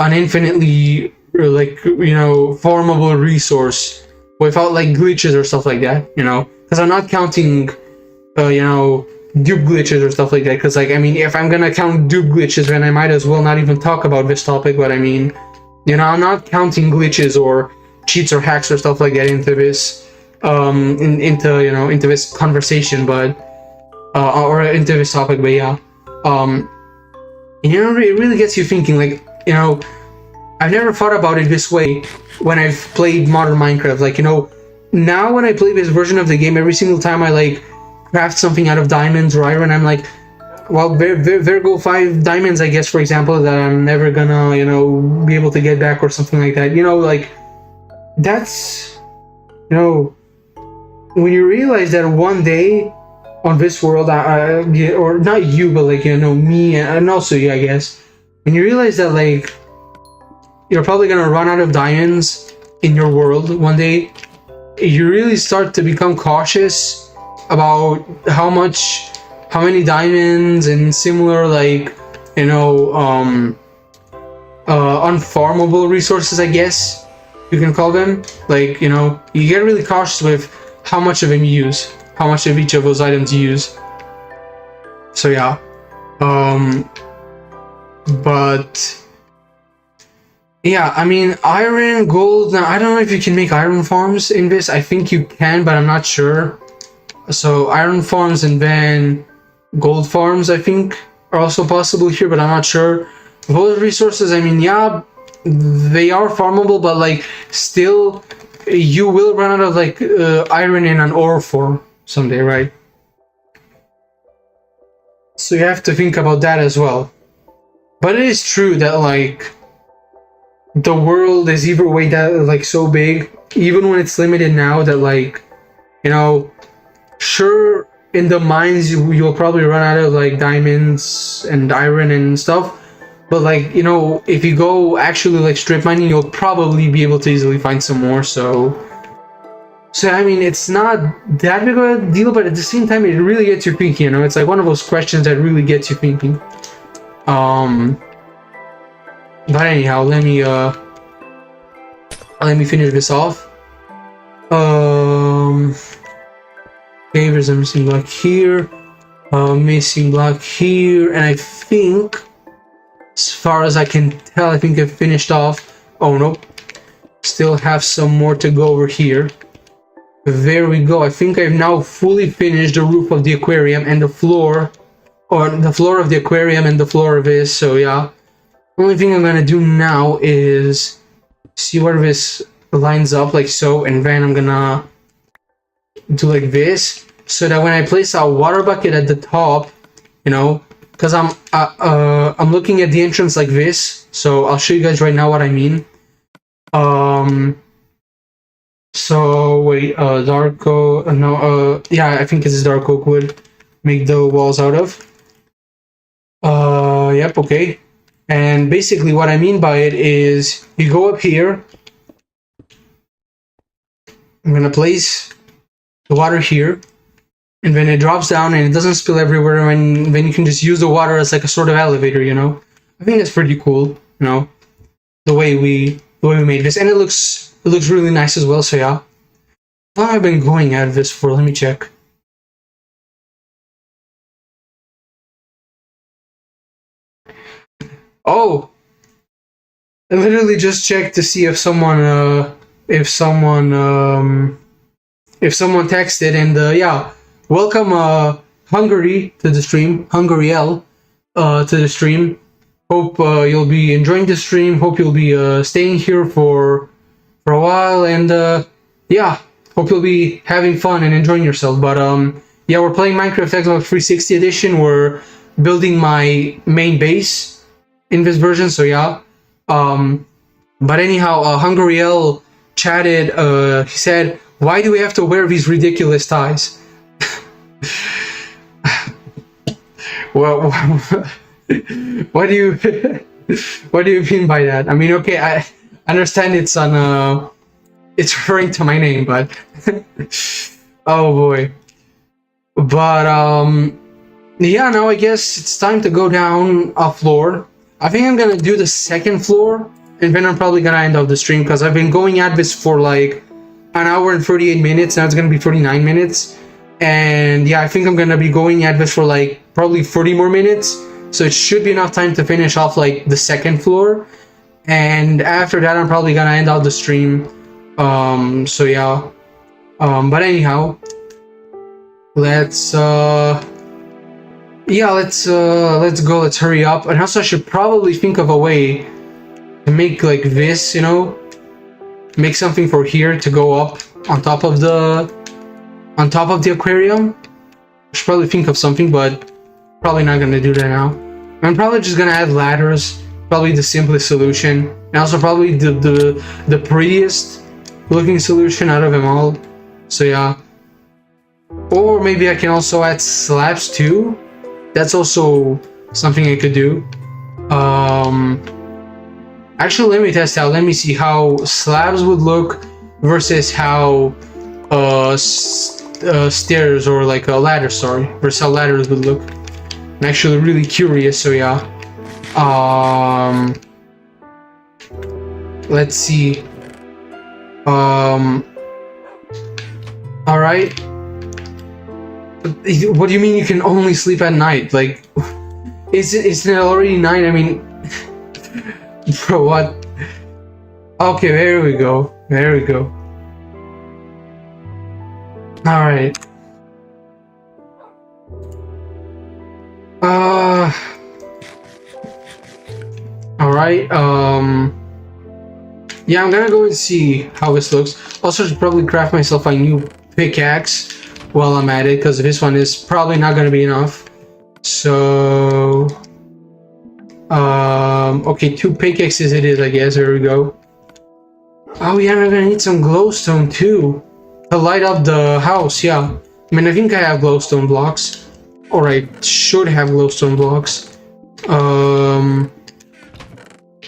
an infinitely like, you know, formable resource without like glitches or stuff like that, you know, because I'm not counting you know, dupe glitches or stuff like that, because like, I mean, if I'm gonna count dupe glitches, then I might as well not even talk about this topic. But I mean, you know, I'm not counting glitches or cheats or hacks or stuff like that into this into, you know, into this conversation, but or into this topic. But yeah, you know, it really gets you thinking, like, you know, I've never thought about it this way when I've played modern Minecraft. Like, you know, now when I play this version of the game, every single time I like craft something out of diamonds or iron, I'm like, well, there go 5 diamonds, I guess, for example, that I'm never gonna, you know, be able to get back or something like that. You know, like, that's, you know, when you realize that one day on this world, yeah, or not you, but like, you know, me and also you, I guess, when you realize that like you're probably gonna run out of diamonds in your world one day, you really start to become cautious about how many diamonds and similar, like, you know, unfarmable resources, I guess you can call them. Like, you know, you get really cautious with how much of them you use, how much of each of those items you use. So yeah, but yeah, I mean, iron, gold. Now I don't know if you can make iron farms in this. I think you can, but I'm not sure. So iron farms and then gold farms, I think, are also possible here, but I'm not sure. Those resources, I mean, yeah, they are farmable, but like still, you will run out of like iron in an ore form someday, right? So you have to think about that as well. But it is true that like the world is either way that like so big, even when it's limited now, that like, you know, sure, in the mines you'll probably run out of like diamonds and iron and stuff, but like, you know, if you go actually like strip mining, you'll probably be able to easily find some more. So I mean, it's not that big of a deal, but at the same time it really gets you thinking, you know. It's like one of those questions that really gets you thinking. But anyhow, let me finish this off. Okay, there's a missing block here, missing block here, and I think, as far as I can tell, I think I've finished off. Oh no, still have some more to go over here. There we go. I think I've now fully finished the roof of the aquarium and the floor, or the floor of the aquarium and the floor of this. So yeah, only thing I'm gonna do now is see where this lines up, like so, and then I'm gonna do like this, so that when I place a water bucket at the top, you know, because I'm looking at the entrance like this. So I'll show you guys right now what I mean. So wait, dark oak, no, yeah, I think it's dark oak wood. Make the walls out of. Yep, okay. And basically what I mean by it is you go up here. I'm gonna place the water here, and then it drops down and it doesn't spill everywhere, and then you can just use the water as like a sort of elevator, you know. I think that's pretty cool, you know, the way we made this, and it looks really nice as well. So yeah, how long have I been going at this for? Let me check. Oh, I literally just checked to see if someone texted, and yeah, welcome Hungary to the stream, Hungariel to the stream. Hope you'll be enjoying the stream. Hope you'll be staying here for a while, and yeah, hope you'll be having fun and enjoying yourself. But yeah, we're playing Minecraft Xbox 360 edition. We're building my main base in this version, so yeah. But anyhow, Hungariel chatted. He said, "Why do we have to wear these ridiculous ties?" Well, what do you mean by that? I mean, okay, I understand it's referring to my name, but oh boy. But yeah, now I guess it's time to go down a floor. I think I'm gonna do the second floor, and then I'm probably gonna end off the stream, because I've been going at this for like an hour and 38 minutes. Now it's gonna be 39 minutes. And yeah, I think I'm gonna be going at this for like probably 40 more minutes. So it should be enough time to finish off like the second floor. And after that, I'm probably gonna end out the stream. So yeah. But anyhow, let's yeah, let's go, let's hurry up. And also I should probably think of a way to make like this, you know, make something for here to go up on top of the aquarium. I should probably think of something, but probably not gonna do that now. I'm probably just gonna add ladders, probably the simplest solution, and also probably the prettiest looking solution out of them all. So yeah. Or maybe I can also add slabs too. That's also something I could do. Actually, let me test out. Let me see how slabs would look versus how stairs or like a ladder, sorry, versus how ladders would look. I'm actually really curious, so yeah. Let's see. All right. What do you mean you can only sleep at night? Like, isn't it already night? I mean, bro, what? Okay, there we go. There we go. All right. All right. Yeah, I'm gonna go and see how this looks. Also, should probably craft myself a new pickaxe while I'm at it, because this one is probably not gonna be enough. So, okay, 2 pickaxes it is, I guess. There we go. Oh yeah, I'm gonna need some glowstone too to light up the house. Yeah, I mean, I think I have glowstone blocks, or I should have glowstone blocks.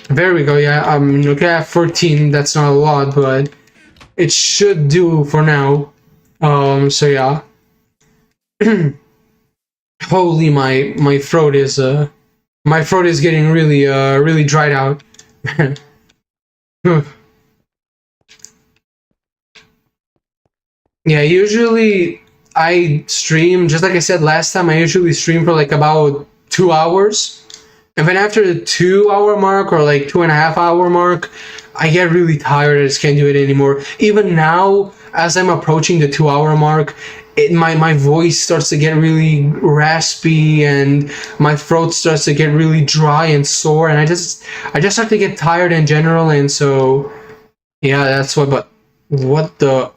There we go. Yeah, okay, I have 14. That's not a lot, but it should do for now. So yeah. Holy, my throat is getting really dried out. Yeah, usually I stream, just like I said last time, I usually stream for like about 2 hours. And then after the 2 hour mark, or like 2.5 hour mark, I get really tired. I just can't do it anymore. Even now, as I'm approaching the 2 hour mark, my voice starts to get really raspy, and my throat starts to get really dry and sore, and I just start to get tired in general. And so yeah, that's what. But what the?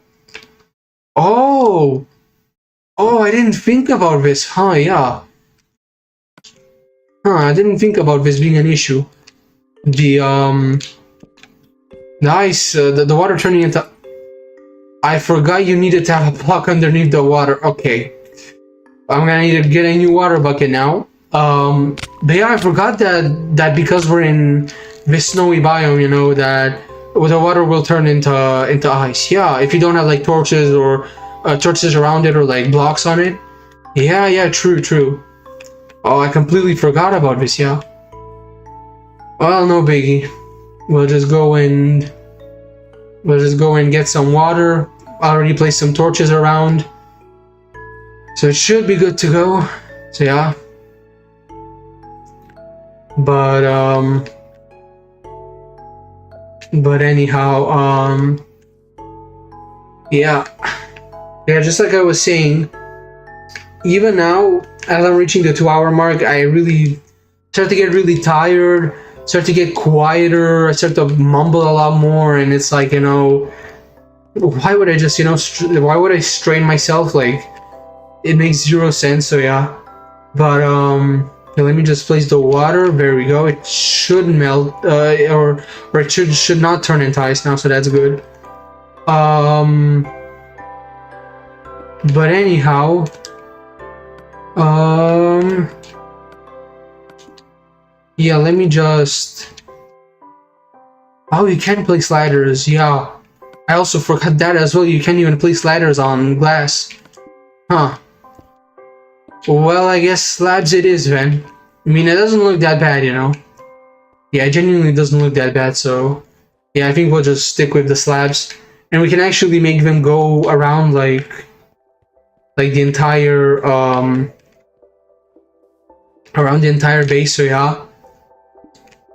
Oh, I didn't think about this, huh? Yeah. I didn't think about this being an issue. The nice, the water turning into. I forgot you needed to have a block underneath the water. Okay, I'm gonna need to get a new water bucket now. But yeah, I forgot that because we're in this snowy biome, you know, that the water will turn into ice. Yeah, if you don't have like torches or torches around it, or like blocks on it. Yeah, true. Oh, I completely forgot about this. Yeah. Well, no biggie. We'll just go and get some water. I already placed some torches around, so it should be good to go. So yeah. But anyhow, yeah, just like I was saying, even now, as I'm reaching the 2 hour mark, I really start to get really tired, start to get quieter, I start to mumble a lot more, and it's like, you know, why would I just, you know, why would I strain myself? Like, it makes zero sense. So yeah. But yeah, let me just place the water. There we go. It should melt, or it should not turn into ice now, so that's good. But anyhow, yeah, let me just. Oh, you can place ladders. Yeah, I also forgot that as well. You can't even place ladders on glass. Huh. Well, I guess slabs it is then. I mean, it doesn't look that bad, you know. Yeah, it genuinely doesn't look that bad, so yeah, I think we'll just stick with the slabs. And we can actually make them go around like the entire around the entire base, so yeah.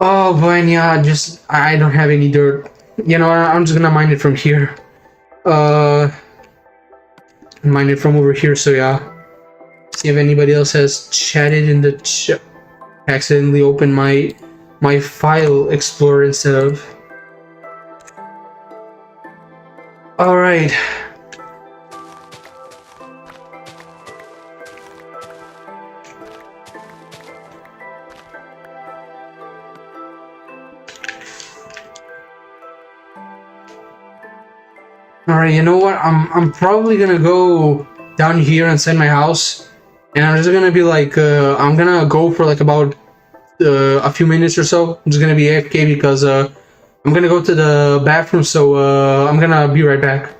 Oh boy, and yeah, just I don't have any dirt. You know, I'm just gonna mine it from here. Mine it from over here, so yeah. See if anybody else has chatted in the chat. Accidentally opened my file explorer instead of. All right. All right. You know what? I'm probably gonna go down here inside my house, and I'm just gonna be like, I'm gonna go for like about a few minutes or so. I'm just gonna be AFK because I'm gonna go to the bathroom, so I'm gonna be right back.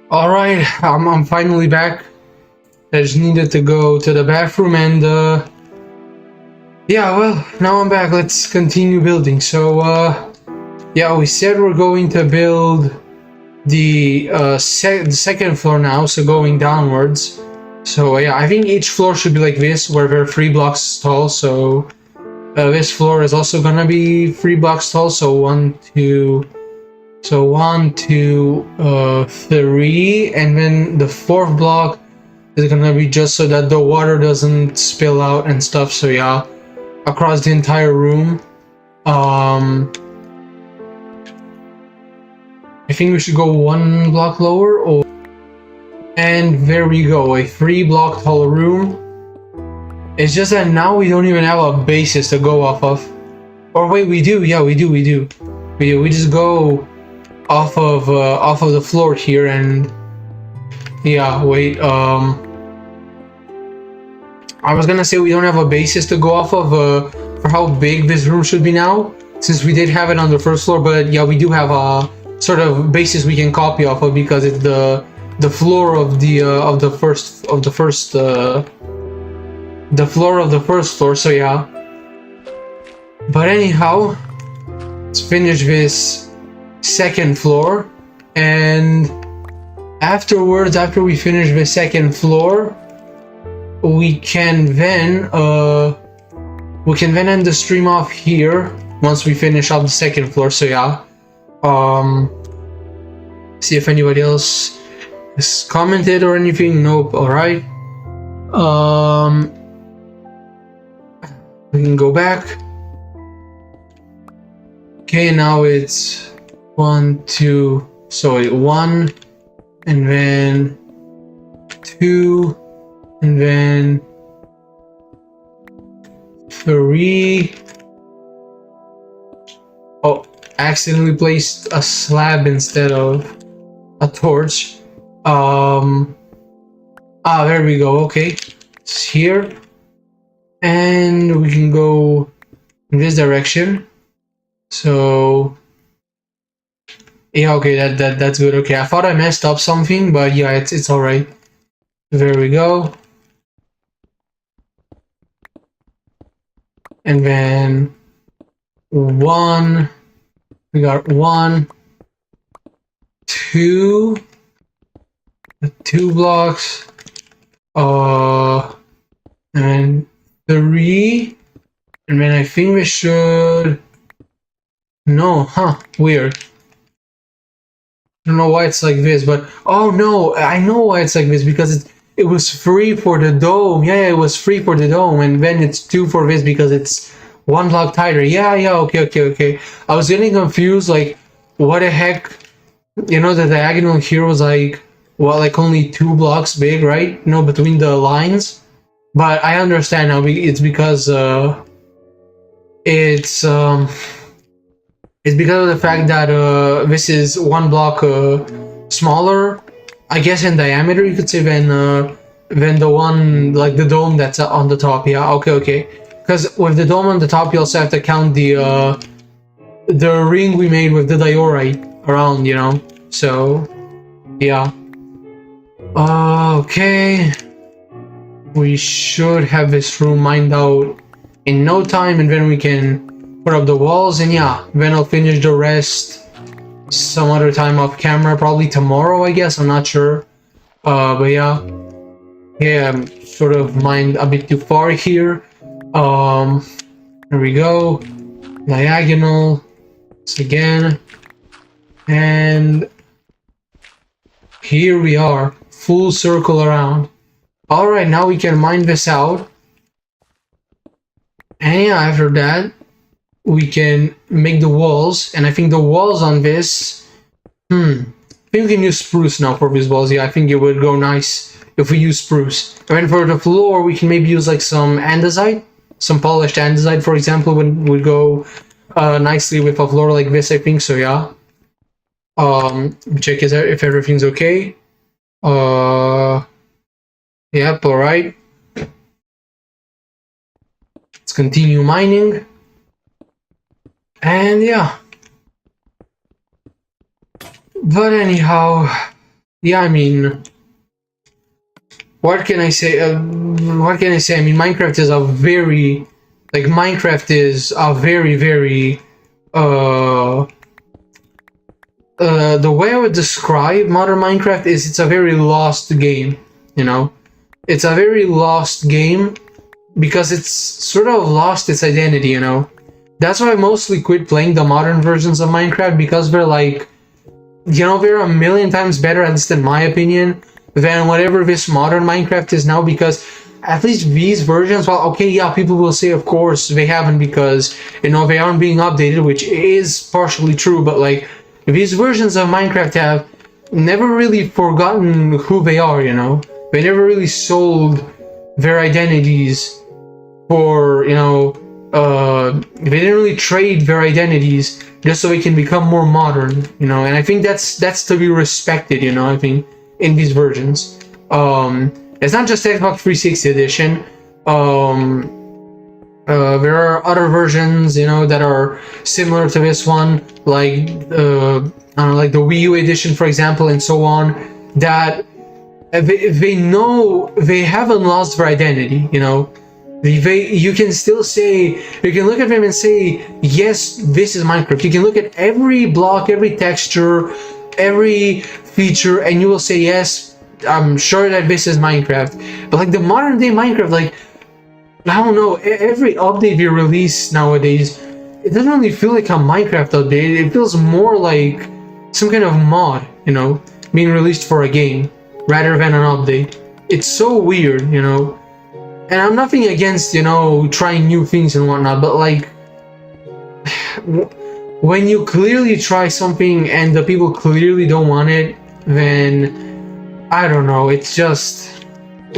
All right, I'm finally back. I just needed to go to the bathroom and yeah, well, now I'm back. Let's continue building. So yeah, we said we're going to build the second floor now, so going downwards. So yeah, I think each floor should be like this, where they're 3 blocks tall. So this floor is also gonna be 3 blocks tall. So one, two, three, and then the fourth block is gonna be just so that the water doesn't spill out and stuff. So yeah, across the entire room. I think we should go 1 block lower, or and there we go, a 3 block tall room. It's just that now we don't even have a basis to go off of. Or wait, we do. Yeah, we do. We just go off of the floor here, and yeah. Wait. I was gonna say we don't have a basis to go off of for how big this room should be now, since we did have it on the first floor. But yeah, we do have a sort of basis we can copy off of, because it's the floor of the floor of the first floor. So yeah. But anyhow, let's finish this second floor, and afterwards, after we finish the second floor, we can then end the stream off here once we finish up the second floor. So yeah, see if anybody else has commented or anything. Nope. All right. We can go back. Okay, now it's 1, 2. So 1, and then 2, and then 3. Oh, accidentally placed a slab instead of a torch. There we go. Okay, it's here, and we can go in this direction. So yeah, okay, that's good. Okay, I thought I messed up something, but yeah, it's all right. There we go. And then 1, we got 1, 2, 2 blocks, and 3, and then I think we should. No, huh? Weird. I don't know why it's like this, but oh no, I know why it's like this, because it was free for the dome. Yeah, it was free for the dome, and then it's 2 for this because it's 1 block tighter. Yeah, okay. I was getting confused, like, what the heck? You know, the diagonal here was like, well, like only 2 blocks big, right? You know, between the lines. But I understand now. It's because it's because of the fact that this is 1 block smaller, I guess, in diameter, you could say, than the one, like the dome that's on the top. Yeah, okay. Because with the dome on the top, you also have to count the ring we made with the diorite around, you know. So yeah. Okay. We should have this room mined out in no time, and then we can put up the walls, and yeah, then I'll finish the rest some other time off camera, probably tomorrow, I guess. I'm not sure. But yeah, I'm sort of mined a bit too far here. There we go. Diagonal. Once again. And here we are. Full circle around. Alright, now we can mine this out. And yeah, after that, we can make the walls. And I think the walls on this... I think we can use spruce now for these walls. Yeah, I think it would go nice if we use spruce. And then for the floor, we can maybe use like some andesite. Some polished andesite, for example, would go nicely with a floor like this, I think. So yeah. Check if everything's okay. Yep, alright. Let's continue mining. And yeah. But anyhow, yeah, I mean, what can I say? What can I say? I mean, Minecraft is a very, very, uh, the way I would describe modern Minecraft is it's a very lost game, you know? It's a very lost game because it's sort of lost its identity, you know? That's why I mostly quit playing the modern versions of Minecraft, because they're like, you know, they're a million times better, at least in my opinion, than whatever this modern Minecraft is now, because at least these versions, well, okay, yeah, people will say, of course, they haven't because, you know, they aren't being updated, which is partially true, but like, these versions of Minecraft have never really forgotten who they are, you know? They never really sold their identities for, you know, they didn't really trade their identities just so they can become more modern, you know, and I think that's to be respected, you know, I think, in these versions. It's not just Xbox 360 edition. There are other versions, you know, that are similar to this one, like I don't know, like the Wii U edition, for example, and so on. That they know they haven't lost their identity, you know. You can still say, you can look at them and say, yes, this is Minecraft. You can look at every block, every texture, every feature, and you will say, yes, I'm sure that this is Minecraft. But like the modern day Minecraft, like, I don't know, every update you release nowadays, it doesn't really feel like a Minecraft update. It feels more like some kind of mod, you know, being released for a game rather than an update. It's so weird, you know. And I'm nothing against, you know, trying new things and whatnot, but like, when you clearly try something and the people clearly don't want it, then I don't know, it's just,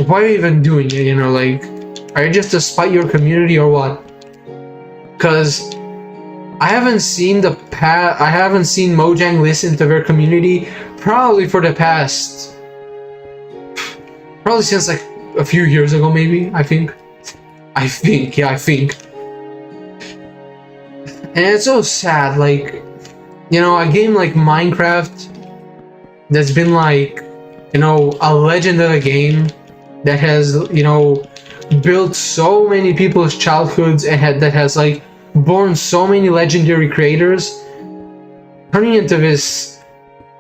why are you even doing it, you know, like, are you just to spite your community or what? Because I haven't seen Mojang listen to their community probably since like a few years ago, maybe. I think. And it's so sad, like, you know, a game like Minecraft that's been like, you know, a legend of a game that has, you know, built so many people's childhoods and that has like born so many legendary creators, turning into this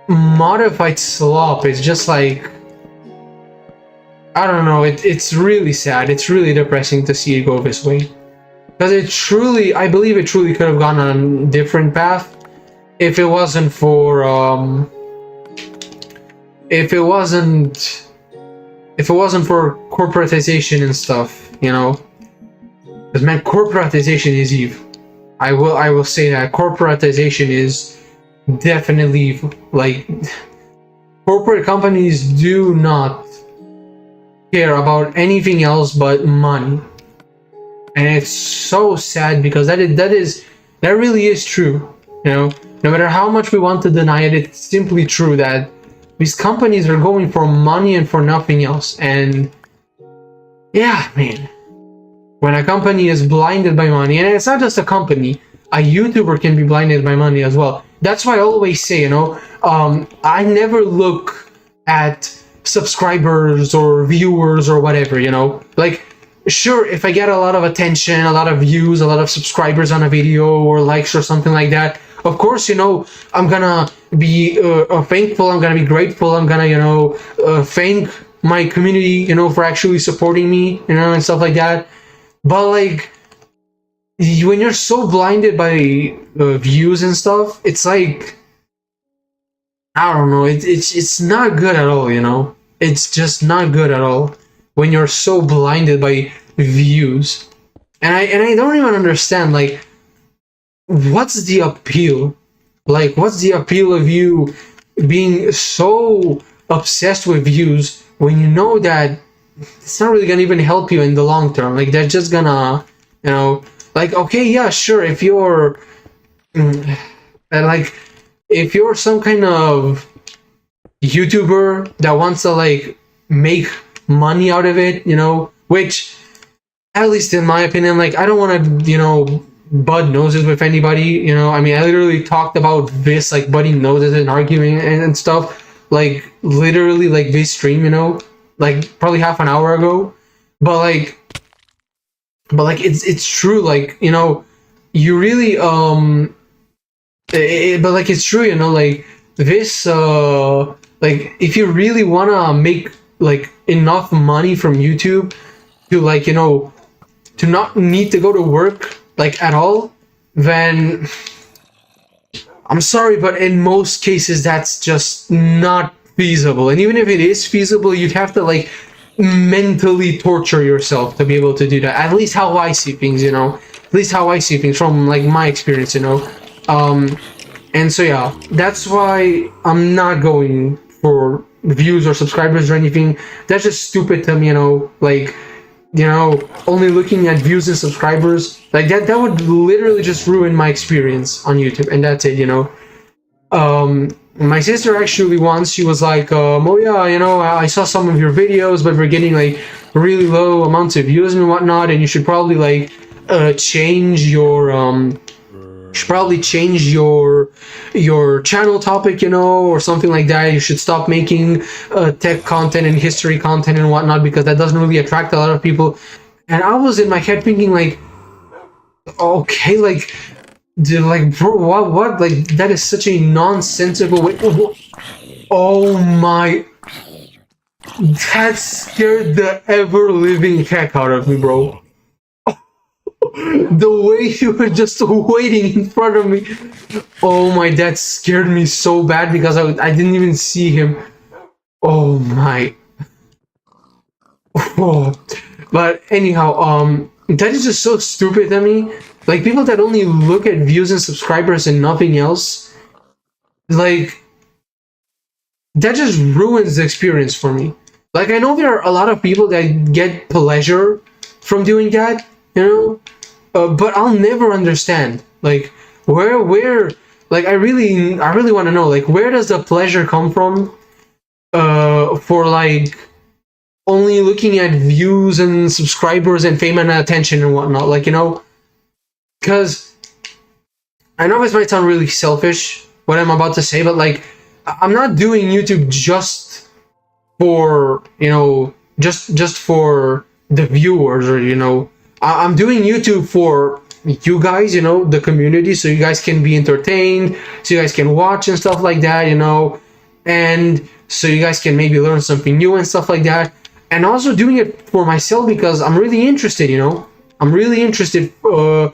modified slop is just like, I don't know, it's really sad. It's really depressing to see it go this way, because I believe it truly could have gone on a different path if it wasn't for corporatization and stuff, you know. Because man, corporatization is evil. I will say that corporatization is definitely evil. Like, corporate companies do not care about anything else but money, and it's so sad because that really is true, you know. No matter how much we want to deny it, it's simply true that these companies are going for money and for nothing else. And yeah, man, when a company is blinded by money, and it's not just a company, a YouTuber can be blinded by money as well. That's why I always say, you know, I never look at subscribers or viewers or whatever, you know. Like, sure, if I get a lot of attention, a lot of views, a lot of subscribers on a video or likes or something like that, of course, you know, I'm gonna be thankful, I'm gonna be grateful, I'm gonna, you know, thank my community, you know, for actually supporting me, you know, and stuff like that. But like, when you're so blinded by views and stuff, it's like, I don't know, it's not good at all, you know. It's just not good at all when you're so blinded by views. And I don't even understand, like, what's the appeal? Like, what's the appeal of you being so obsessed with views when you know that it's not really gonna even help you in the long term? Like, they're just gonna, you know, like, okay, yeah, sure, if you're like, if you're some kind of YouTuber that wants to like make money out of it, you know, which, at least in my opinion, like, I don't want to, you know, butt noses with anybody, you know. I mean, I literally talked about this, like, butting noses and arguing and stuff, like literally like this stream, you know, like probably half an hour ago. But like it's true, like, you know, you really but like it's true, you know, like this like if you really wanna make like enough money from YouTube to, like, you know, to not need to go to work like at all, then I'm sorry, but in most cases that's just not feasible. And even if it is feasible, you'd have to like mentally torture yourself to be able to do that. At least how I see things, you know. At least how I see things from like my experience, you know. And so yeah, that's why I'm not going for views or subscribers or anything. That's just stupid to me, you know. Like, you know, only looking at views and subscribers, like that would literally just ruin my experience on YouTube, and that's it, you know. My sister actually once, she was like, oh yeah, you know, I saw some of your videos, but we're getting like really low amounts of views and whatnot, and you should probably like change your your channel topic, you know, or something like that. You should stop making tech content and history content and whatnot, because that doesn't really attract a lot of people. And I was in my head thinking like, okay, like, dude, like, bro, what, like, that is such a nonsensical way. Oh my, that scared the ever living heck out of me, bro. The way you were just waiting in front of me. Oh my, that scared me so bad because I didn't even see him. Oh my. Oh. But anyhow, that is just so stupid to me. Like, people that only look at views and subscribers and nothing else, like, that just ruins the experience for me. Like, I know there are a lot of people that get pleasure from doing that, you know? But I'll never understand, like, where, like, I really want to know, like, where does the pleasure come from, for, like, only looking at views and subscribers and fame and attention and whatnot, like, you know, because I know this might sound really selfish, what I'm about to say, but, like, I'm not doing YouTube just for, you know, just for the viewers, or, you know, I'm doing YouTube for you guys, you know, the community, so you guys can be entertained, so you guys can watch and stuff like that, you know, and so you guys can maybe learn something new and stuff like that. And also doing it for myself because I'm really interested, you know, I'm really interested, you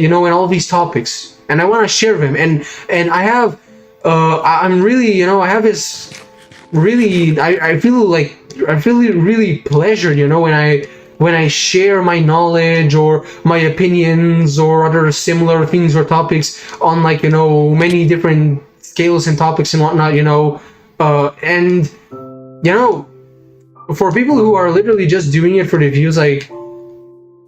know, in all these topics, and I want to share them, and I have, I'm really, you know, I have this really, I feel really pleasured, you know, when I share my knowledge or my opinions or other similar things or topics on, like, you know, many different scales and topics and whatnot, you know, and, you know, for people who are literally just doing it for the views, like,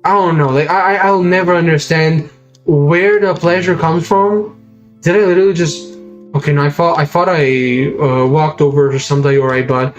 I don't know, like, I'll never understand where the pleasure comes from. Did I literally just, okay, no, I thought I walked over to somebody, alright, but,